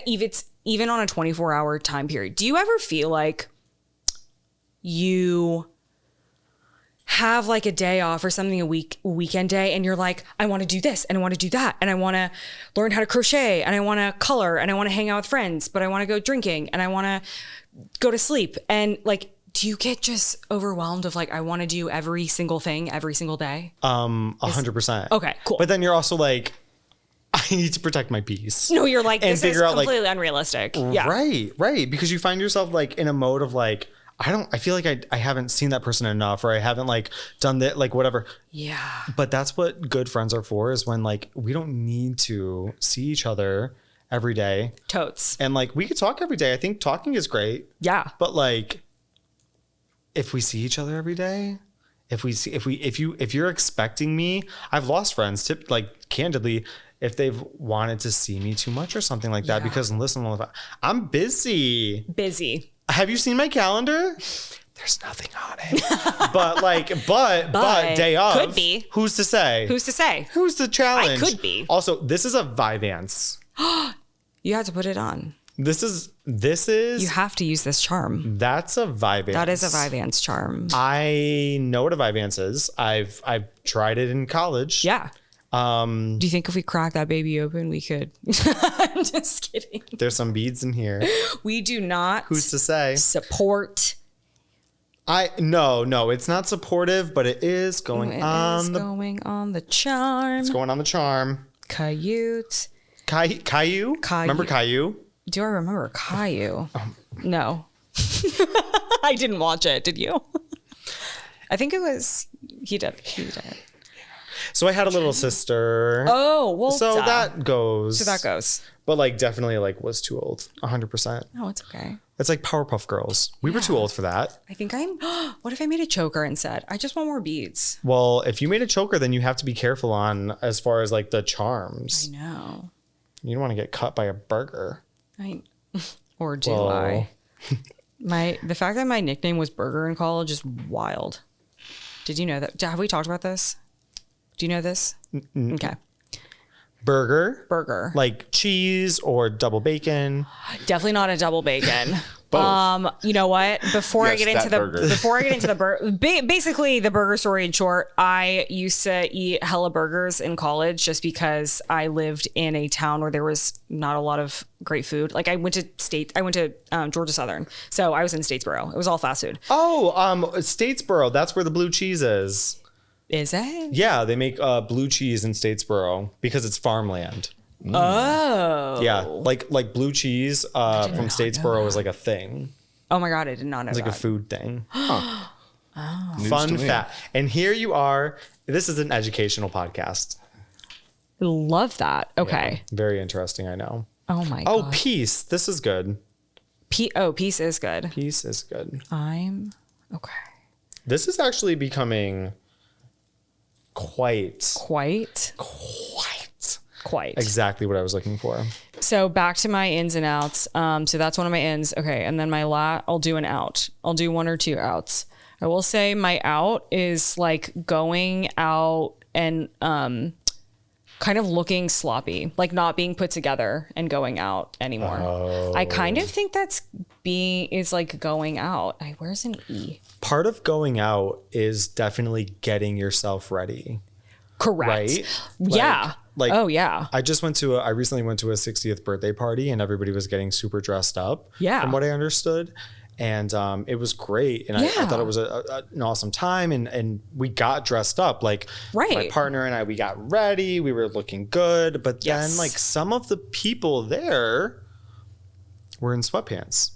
even on a 24-hour time period. Do you ever feel like you have a day off or something, a weekend day, and you're like, I want to do this and I want to do that, and I want to learn how to crochet, and I want to color, and I want to hang out with friends, but I want to go drinking, and I want to go to sleep, and do you get just overwhelmed of I want to do every single thing every single day? 100%. Okay, cool. But then you're also I need to protect my peace. No, you're this is completely unrealistic. Yeah. Right. Because you find yourself in a mode of I feel like I haven't seen that person enough, or I haven't done that, whatever. Yeah. But that's what good friends are for, is when we don't need to see each other every day. Totes. And we could talk every day. I think talking is great. Yeah. But if we see each other every day, if you're expecting me, I've lost friends candidly, if they've wanted to see me too much or something like that, because listen, I'm busy. Have you seen my calendar? There's nothing on it. but day of. Could be. Who's to say? Who's the challenge? I could be. Also, this is a Vyvanse. You have to put it on. This is. You have to use this charm. That's a Vyvanse. That is a Vyvanse charm. I know what a Vyvanse is. I've tried it in college. Yeah. Do you think if we crack that baby open, we could? I'm just kidding. There's some beads in here. We do not. Who's to say? Support. No, it's not supportive, but it is going on. Going on the charm. It's going on the charm. Caillou. Caillou? Remember Caillou? Do I remember Caillou? No. I didn't watch it. Did you? I think it was. He did. So I had a little sister. Oh, well, so that goes. But definitely was too old. 100%. Oh, it's okay. It's like Powerpuff Girls. We were too old for that. I think what if I made a choker instead? I just want more beads. Well, if you made a choker, then you have to be careful on as far as like the charms. I know. You don't want to get cut by a burger. Or do I? The fact that my nickname was Burger in college is wild. Did you know that? Have we talked about this? Do you know this? Okay. Burger. Like cheese or double bacon. Definitely not a double bacon. Both. You know what? Before I get into the burger, basically the burger story in short, I used to eat hella burgers in college just because I lived in a town where there was not a lot of great food. Like I went to Georgia Southern, so I was in Statesboro. It was all fast food. Oh, Statesboro. That's where the blue cheese is. Is it? Yeah, they make blue cheese in Statesboro because it's farmland. Oh. Yeah, like blue cheese from Statesboro is like a thing. Oh my God, I did not know that. It's like a food thing. Huh. Oh. Fun fact. And here you are. This is an educational podcast. Love that. Okay. Yeah, very interesting, I know. Oh my God. Oh, peace. This is good. Peace is good. Peace is good. Okay. This is actually becoming quite exactly what I was looking for. So back to my ins and outs. So that's one of my ins. Okay. And then I'll do an out. I'll do one or two outs. I will say my out is like going out and kind of looking sloppy, like not being put together and going out anymore. Oh. I kind of think is like going out. Where's an E? Part of going out is definitely getting yourself ready. Correct. Right? Yeah. Oh yeah. I recently went to a 60th birthday party and everybody was getting super dressed up. Yeah. From what I understood. And it was great. And I thought it was an awesome time. And we got dressed up. Like my partner and I, we got ready. We were looking good. But then like some of the people there were in sweatpants.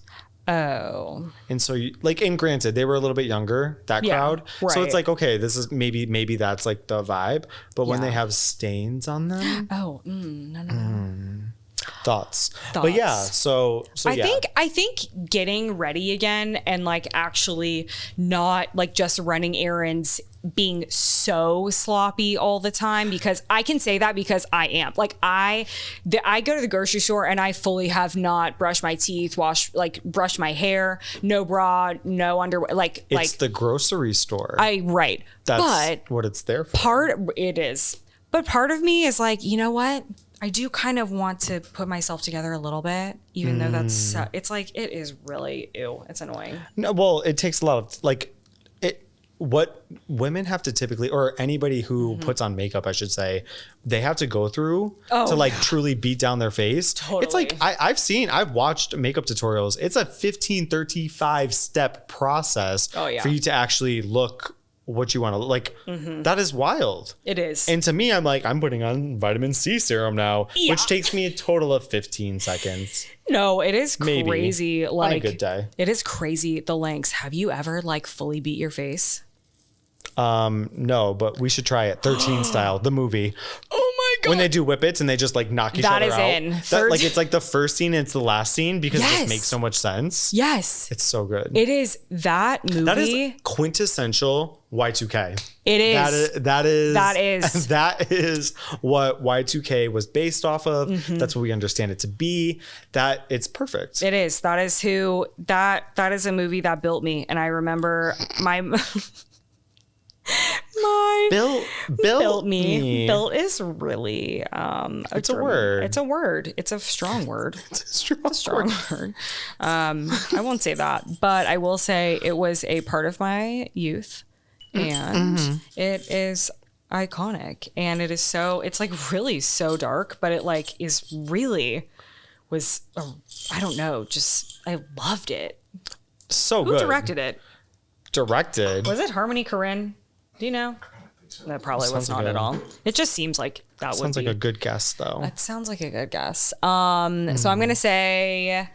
Oh. And so and granted, they were a little bit younger, that crowd. Right. So it's like, okay, this is maybe that's like the vibe. But when they have stains on them. Oh, no. Thoughts. But yeah, so I think getting ready again and like actually not like just running errands, being so sloppy all the time, because I can say that because I am. Like I go to the grocery store and I fully have not brushed my teeth, brushed my hair, no bra, no underwear. It's the grocery store. That's what it's there for. It is. But part of me is like, you know what? I do kind of want to put myself together a little bit, even though it's like, it is really, it's annoying. No, well, it takes a lot of what women have to typically, or anybody who puts on makeup, I should say, they have to go through to truly beat down their face. Totally. It's like, I've watched makeup tutorials. It's a 35 step process for you to actually look what you want to look like. That is wild. It is. And to me, I'm like, I'm putting on vitamin C serum now, which takes me a total of 15 seconds. No, it is crazy. Maybe. On a good day. It is crazy, the lengths. Have you ever fully beat your face? No, but we should try it. 13 style, the movie. Oh my God. When they do whippets and they just knock each other out. That is in. It's like the first scene and it's the last scene because it just makes so much sense. Yes. It's so good. It is that movie. That is quintessential Y2K. It is. That is what Y2K was based off of. That's what we understand it to be. That it's perfect. It is. That is that is a movie that built me. And I remember built me. Built is really it's a word. It's a word. It's a strong word. It's a strong word. I won't say that, but I will say it was a part of my youth, and it is iconic, and it is it's really so dark, but it is really was I don't know, just I loved it. So Who good. directed it? Was it Harmony Korine? Do you know? That probably was not at all. It just seems like that would be. Sounds like a good guess, though. That sounds like a good guess. So I'm gonna say,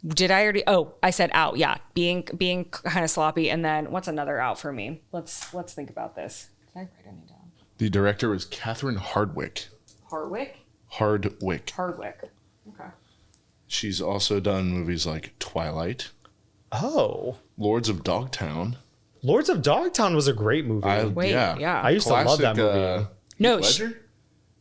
did I already? Oh, I said out. Yeah, being kind of sloppy. And then what's another out for me? Let's think about this. Did I write any down? The director was Catherine Hardwicke. Hardwicke. Okay. She's also done movies like Twilight. Oh. Lords of Dogtown. Lords of Dogtown was a great movie. Yeah. I used to love that movie. No, Heath Ledger?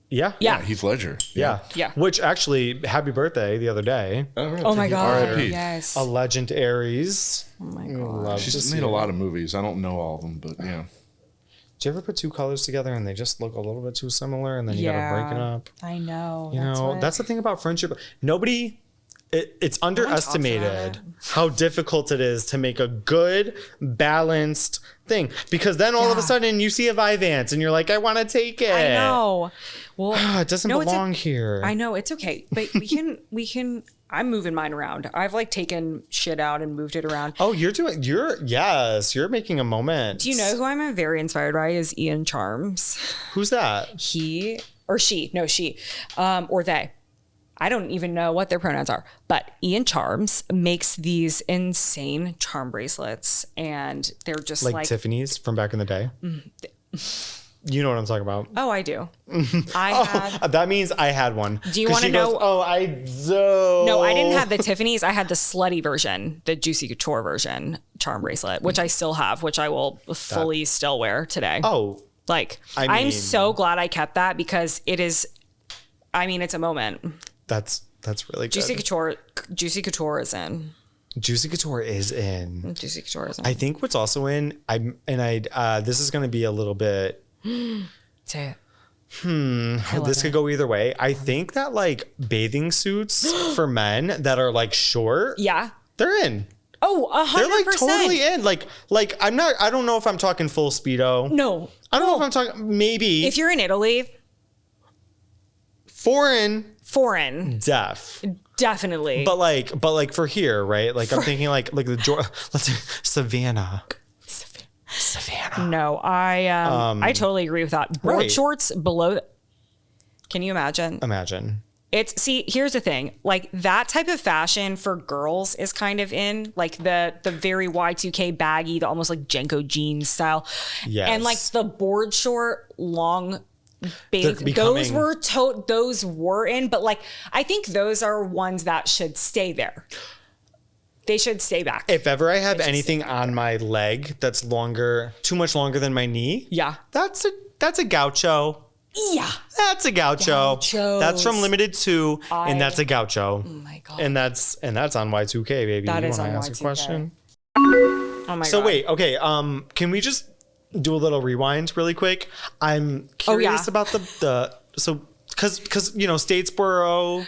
Yeah. Heath Ledger. Yeah. Which actually, happy birthday the other day. Oh my God. R.I.P. Yes. A Legend Aries. Oh my God. She's made a lot of movies. I don't know all of them, but yeah. Do you ever put two colors together and they just look a little bit too similar and then you gotta break it up? I know. That's the thing about friendship. It's underestimated how difficult it is to make a good, balanced thing. Because then all of a sudden you see a Vyvanse and you're like, I want to take it. I know. Well, it doesn't belong here. I know, it's okay. But we can I'm moving mine around. I've like taken shit out and moved it around. Oh, you're making a moment. Do you know who I'm very inspired by is Ian Charms. Who's that? He or she, no, she, or they. I don't even know what their pronouns are, but Ian Charms makes these insane charm bracelets, and they're just like Tiffany's from back in the day. You know what I'm talking about. Oh, I do. That means I had one. Do you want to know? I do. No, I didn't have the Tiffany's. I had the slutty version, the Juicy Couture version charm bracelet, which I still have, which I will fully still wear today. Oh, I'm so glad I kept that because it is. I mean, it's a moment. That's really good. Juicy Couture is in. Juicy Couture is in. Juicy Couture is in. I think what's also in. This is going to be a little bit. Say it. This could go either way. I think that like bathing suits for men that are like short. Yeah. They're in. Oh, 100%. They're like totally in. Like I'm not. I don't know if I'm talking full Speedo. No. I don't know if I'm talking. Maybe. If you're in Italy. Foreign. Definitely. But like for here, right? Like I'm thinking like the let's say Savannah. No, I totally agree with that. Board shorts below. Can you imagine? Here's the thing. Like that type of fashion for girls is kind of in, like the very Y2K baggy, the almost like Jenko jeans style. Yes. And like the board short long those were in, but like I think those are ones that should stay there. They should stay back. If ever I have anything on my leg that's too much longer than my knee, that's a gaucho. Yeah, that's a gaucho. Gauchos. That's from Limited 2, and that's a gaucho. Oh my God. And that's on Y2K, baby. That is on Y2K. Ask a question? Oh my God. So wait, okay. Can we just do a little rewind really quick? I'm curious about because Statesboro,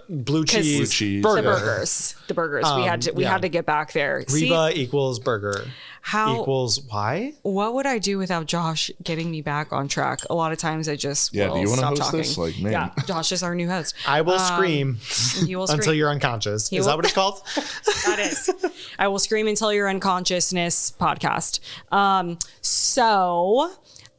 blue cheese, burgers. The burgers. We had to get back there. Reba equals burger. Equals why? What would I do without Josh getting me back on track? A lot of times I just do you want to host talking. this? Like, man. Yeah, Josh is our new host. I will scream. You will scream until you're unconscious. Is that what it's called? That is. I will scream until you're unconsciousness podcast. So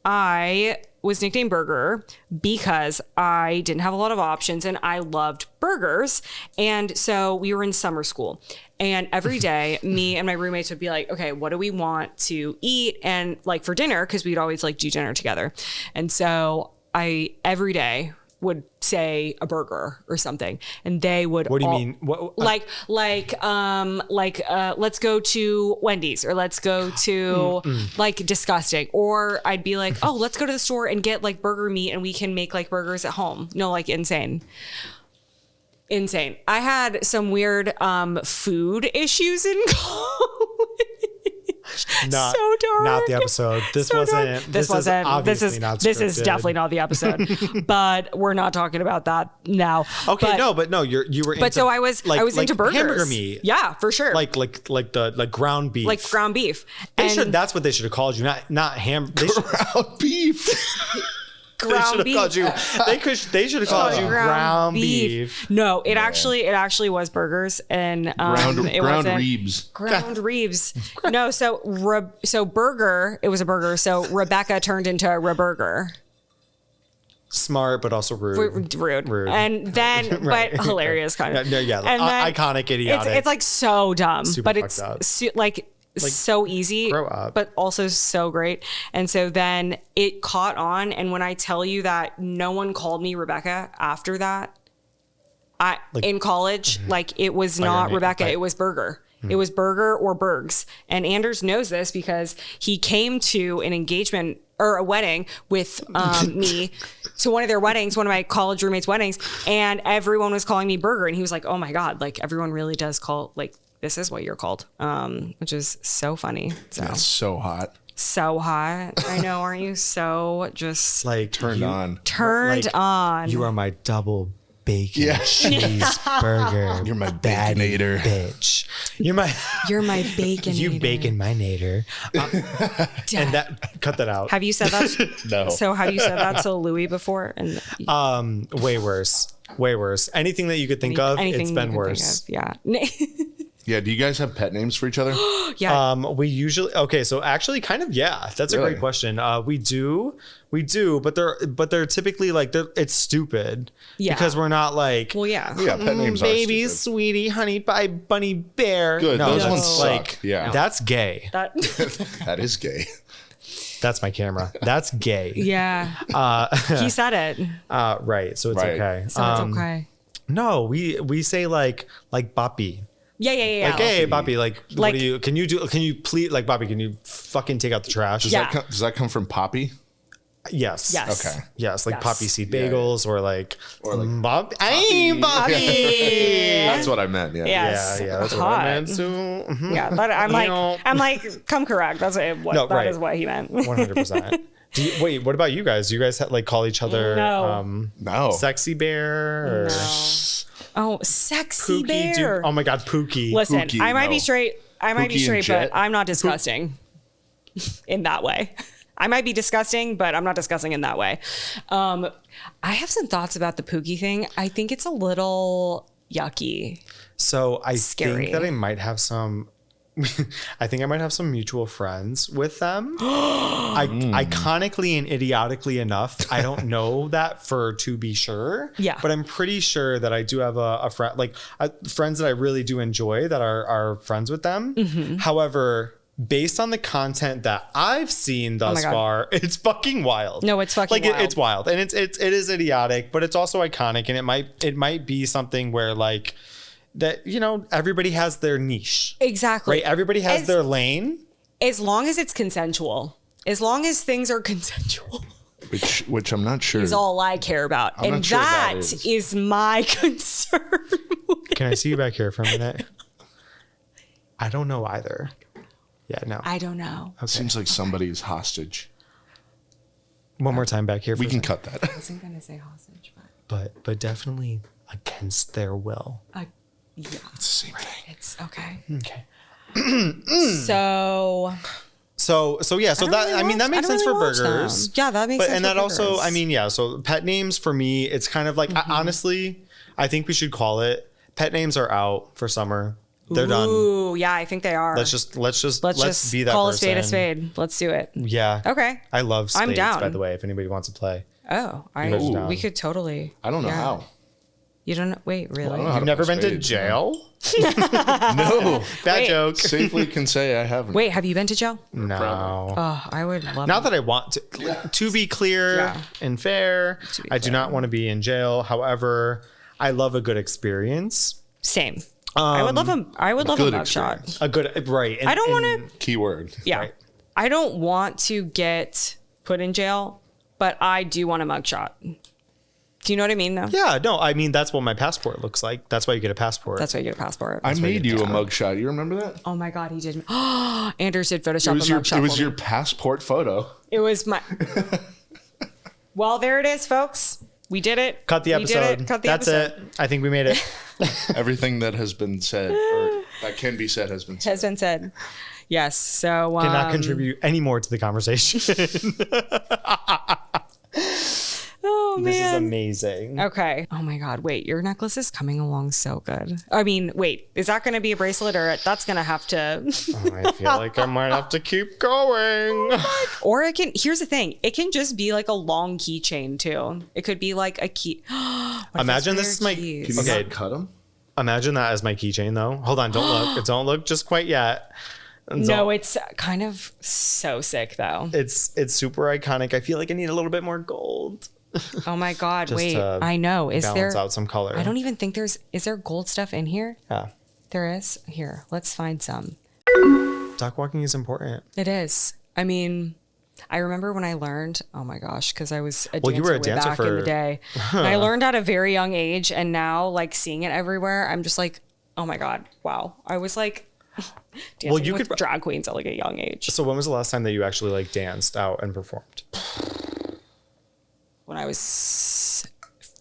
I was nicknamed Burger because I didn't have a lot of options and I loved burgers. And so we were in summer school, and every day me and my roommates would be like, okay, what do we want to eat? And like for dinner, because we'd always like do dinner together. And so I every day would say a burger or something, and they would. What do you mean? What, let's go to Wendy's, or let's go to like disgusting, or I'd be like, oh, let's go to the store and get like burger meat, and we can make like burgers at home. No, like insane. I had some weird food issues in college. So dark. Not the episode. This is definitely not the episode. But we're not talking about that now. Okay, you were. But so I was into burgers. Hamburger meat. Yeah, for sure. Like ground beef. Like ground beef. That's what they should have called you. Not ham. Ground beef. Ground beef. They should have called you ground beef. No, it actually was burgers, and ground Rebs. Ground Rebs. No, so burger. It was a burger. So Rebecca turned into a Reburger. Smart, but also rude. And then, but hilarious kind of. Yeah. And then iconic, idiotic. It's like so dumb, super but it's like so easy, but also so great. And so then it caught on. And when I tell you that no one called me Rebecca after that, In college, like it was not Rebecca, it was Burger. It was Burger or Bergs. And Anders knows this because he came to an engagement or a wedding with me to one of their weddings, one of my college roommates' weddings, and everyone was calling me Burger. And he was like, oh my God, like everyone really does call, like, this is what you're called, which is so funny. So. That's so hot. So hot. I know. Aren't you so just like turned on? Turned on. You are my double bacon cheeseburger. You're my baconator, bitch. You're my baconator. You bacon my nator. And that cut that out. Have you said that? No. So have you said that to Louis before? And way worse. Way worse. Anything that you could think of, it's been worse. Yeah. Yeah. Do you guys have pet names for each other? Yeah. We usually so actually kind of That's a great question. We do, but they're typically like it's stupid. Yeah. Because we're not like pet names baby, are stupid. Sweetie, honey pie, bunny, bear. Good. No, those ones like suck. Yeah. That's gay. That is gay. That's my camera. That's gay. Yeah. He said it. Right. So it's okay. So it's okay. No, we say like Boppy. Yeah. Like, hey, Boppy, like, what do you, can you please, like, Boppy, can you fucking take out the trash? Does that come from Poppy? Yes. Okay. Yes, like poppy seed bagels or like Poppy. Poppy. That's what I meant. Yeah. Yes. Yeah. That's what I meant. So, yeah, but I'm like, come correct. That's what is what he meant. 100%. Wait, what about you guys? Do you guys like call each other no sexy bear? Or? No. Oh, sexy Pookie, bear. Oh my God, Pookie. Listen, Pookie, I might be straight. Jet? But I'm not disgusting in that way. I might be disgusting, but I'm not disgusting in that way. I have some thoughts about the Pookie thing. I think it's a little yucky. So I Scary. think that I might have some mutual friends with them. Iconically and idiotically enough, I don't know that to be sure. Yeah. But I'm pretty sure that I do have a friend, friends that I really do enjoy that are friends with them. Mm-hmm. However, based on the content that I've seen thus far, it's fucking wild. No, it's fucking wild. It's wild. And it is idiotic, but it's also iconic. And it might be something where that, everybody has their niche. Exactly. Right? Everybody has their lane. As long as it's consensual. As long as things are consensual. Which I'm not sure. Is all I care about. And that is my concern. Can I see you back here for a minute? I don't know either. Yeah, no. I don't know. Okay. Seems like somebody's hostage. One more time back here. We can cut that. I wasn't going to say hostage, but definitely against their will. Yeah. It's the same thing. It's okay. Okay. So yeah. So that makes sense for burgers. Yeah, that makes sense. And that also, so pet names for me, it's kind of like, honestly, I think we should call it pet names are out for summer. They're done. Ooh, yeah, I think they are. Let's be that call person. a spade. Let's do it. Yeah. Okay. I love spades, I'm down. by the way, if anybody wants to play. Oh, we could totally. I don't know how. You don't know? Wait, really? You've never been to jail? No. Bad joke. Safely can say I haven't. Wait, have you been to jail? No. Oh, I would love Not that I want to. To be clear and fair, I do not want to be in jail. However, I love a good experience. Same. I would love a mugshot. A good, right. And, I don't want to. Keyword. Yeah. Right. I don't want to get put in jail, but I do want a mugshot. Do you know what I mean, though? Yeah, no, I mean, that's what my passport looks like. That's why you get a passport. That's why you get a passport. I made you a mugshot. You remember that? Oh my God, he did. Anders did Photoshop a mugshot. It was your passport photo. It was my. Well, there it is, folks. We did it. Cut the episode. That's it. I think we made it. Everything that has been said, or that can be said, has been said. Has been said. Yes. So. Cannot contribute any more to the conversation. Oh, man. This is amazing. Okay. Oh my God. Wait, your necklace is coming along so good. I mean, wait, is that going to be a bracelet or that's going to have to. I feel like I might have to keep going. Or here's the thing. It can just be like a long keychain too. It could be like a key. Imagine this is my. Can you not cut them? Imagine that as my keychain though. Hold on. Don't look. Don't look just quite yet. It's kind of so sick though. It's super iconic. I feel like I need a little bit more gold. Oh my God. Wait, I know. Is there balance out some color? I don't even think is there gold stuff in here? Yeah. There is? Here, let's find some. Duck walking is important. It is. I mean, I remember when I learned, oh my gosh, because I was a dancer, you were a dancer back in the day. And I learned at a very young age, and now like seeing it everywhere, I'm just like, oh my God, wow. I was like dancing with drag queens at like a young age. So when was the last time that you actually like danced out and performed? When I was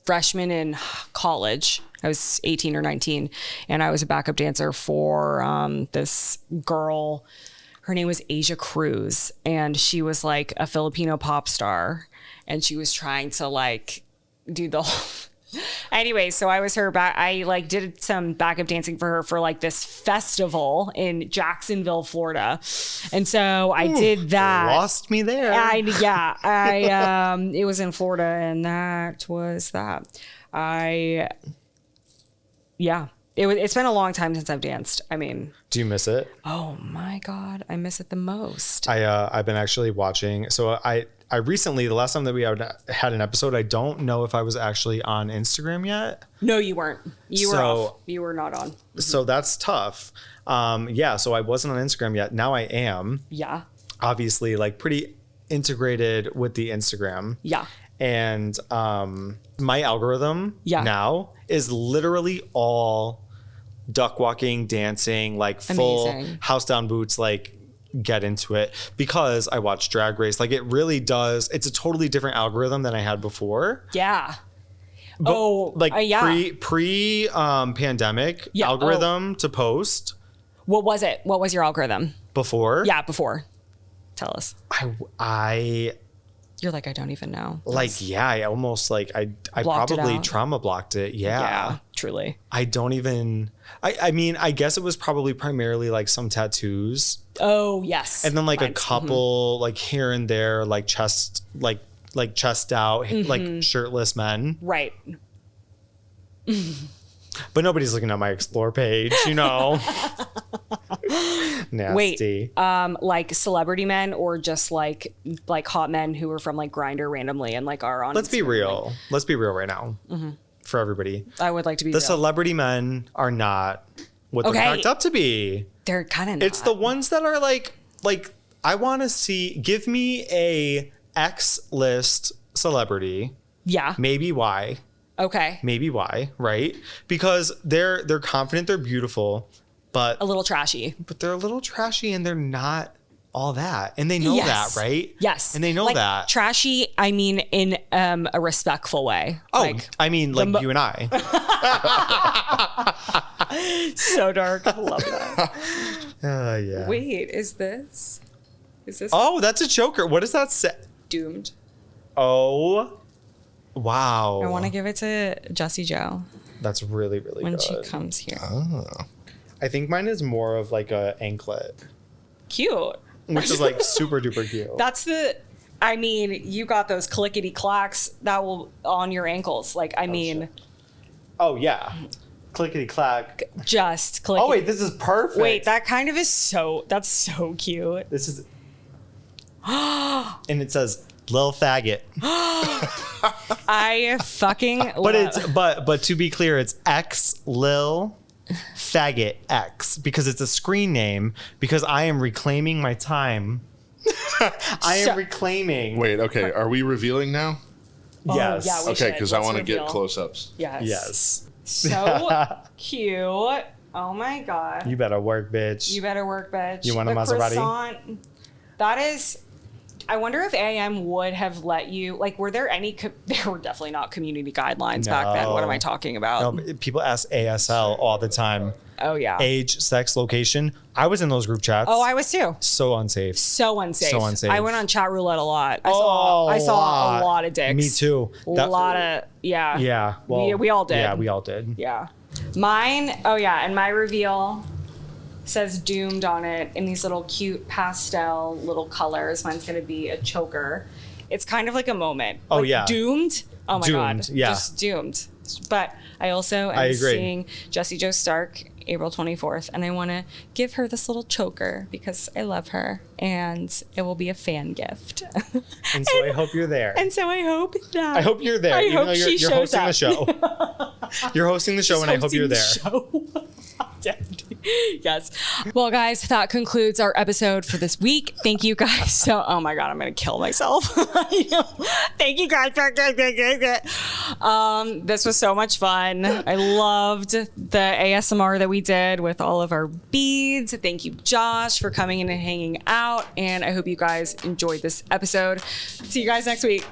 freshman in college. I was 18 or 19, and I was a backup dancer for this girl. Her name was Asia Cruz, and she was like a Filipino pop star, and she was trying to like do the whole... Anyway, so I was I like did some backup dancing for her for like this festival in Jacksonville, Florida. And so I did that. Lost me there. It was in Florida, and that was that. It's been a long time since I've danced. I mean, do you miss it? Oh my God, I miss it the most. I've been actually watching. So I recently, the last time that we had an episode, I don't know if I was actually on Instagram yet. No, you weren't. You were off. You were not on. Mm-hmm. So that's tough. So I wasn't on Instagram yet. Now I am. Yeah. Obviously, like pretty integrated with the Instagram. Yeah. And my algorithm now is literally all duck walking, dancing, like full house down boots, like get into it, because I watch Drag Race. Like it really does. It's a totally different algorithm than I had before. Yeah. But pre pandemic algorithm to post. What was it? What was your algorithm? Before? Yeah, before. Tell us. You're like, I don't even know. I almost like I probably trauma blocked it. Yeah, truly. I don't even. I mean, I guess it was probably primarily like some tattoos. Oh yes. And then like a couple like here and there, like chest, like chest out, like shirtless men. Right. But nobody's looking at my explore page, you know. Nasty. Wait, like celebrity men or just like hot men who are from like Grindr randomly and like are on. Let's be real. Let's be real right now for everybody. I would like to be the real. Celebrity men are not what they're cracked up to be. They're kind of not. It's the ones that are like I want to see. Give me a X list celebrity. Yeah. Maybe why. Okay. Maybe why, right? Because they're confident, they're beautiful, but a little trashy. But they're a little trashy, and they're not all that, and they know that, right? Yes, and they know that. Trashy, I mean, in a respectful way. Oh, I mean, like you and I. So dark. I love that. Yeah. Wait, is this? Oh, that's a choker. What does that say? Doomed. Oh. Wow. I want to give it to Jessie Joe. That's really, really when good. When she comes here. Oh. I think mine is more of like a anklet. Cute. Which is like super duper cute. I mean, you got those clickety clacks that will on your ankles. Like, I mean. Shit. Oh, yeah. Clickety clack. Just clickety. Oh, wait, this is perfect. Wait, that kind of is that's so cute. This is. And it says, Lil Faggot. I fucking but to be clear, it's X Lil Faggot X, because it's a screen name, because I am reclaiming my time. I am reclaiming. Wait, okay, are we revealing now? Yes. Yeah, okay, because I want to get close-ups. Yes. So cute. Oh my God. You better work, bitch. You want a Maserati? Croissant, that is. I wonder if AM would have let you, like, were there any, there were definitely not community guidelines back then. What am I talking about? No, people ask ASL all the time. Oh, yeah. Age, sex, location. I was in those group chats. Oh, I was too. So unsafe. I went on chat roulette a lot. I saw a lot of dicks. Me too. Yeah. Yeah. Well, we all did. Yeah, we all did. Yeah. Mine, and my reveal says Doomed on it in these little cute pastel little colors. Mine's going to be a choker. It's kind of like a moment. Oh, like, yeah. Doomed? Oh, my God. Yeah. Just doomed. But I also am seeing Jessie Joe Stark April 24th, and I want to give her this little choker because I love her, and it will be a fan gift. And so I hope you're there. And so I hope that. I hope you're there. I hope you're hosting the show. You're hosting the show, and I hope you're there. Yes. Well, guys, that concludes our episode for this week. Thank you guys. Oh my God, I'm going to kill myself. Thank you guys. This was so much fun. I loved the ASMR that we did with all of our beads. Thank you, Josh, for coming in and hanging out. And I hope you guys enjoyed this episode. See you guys next week.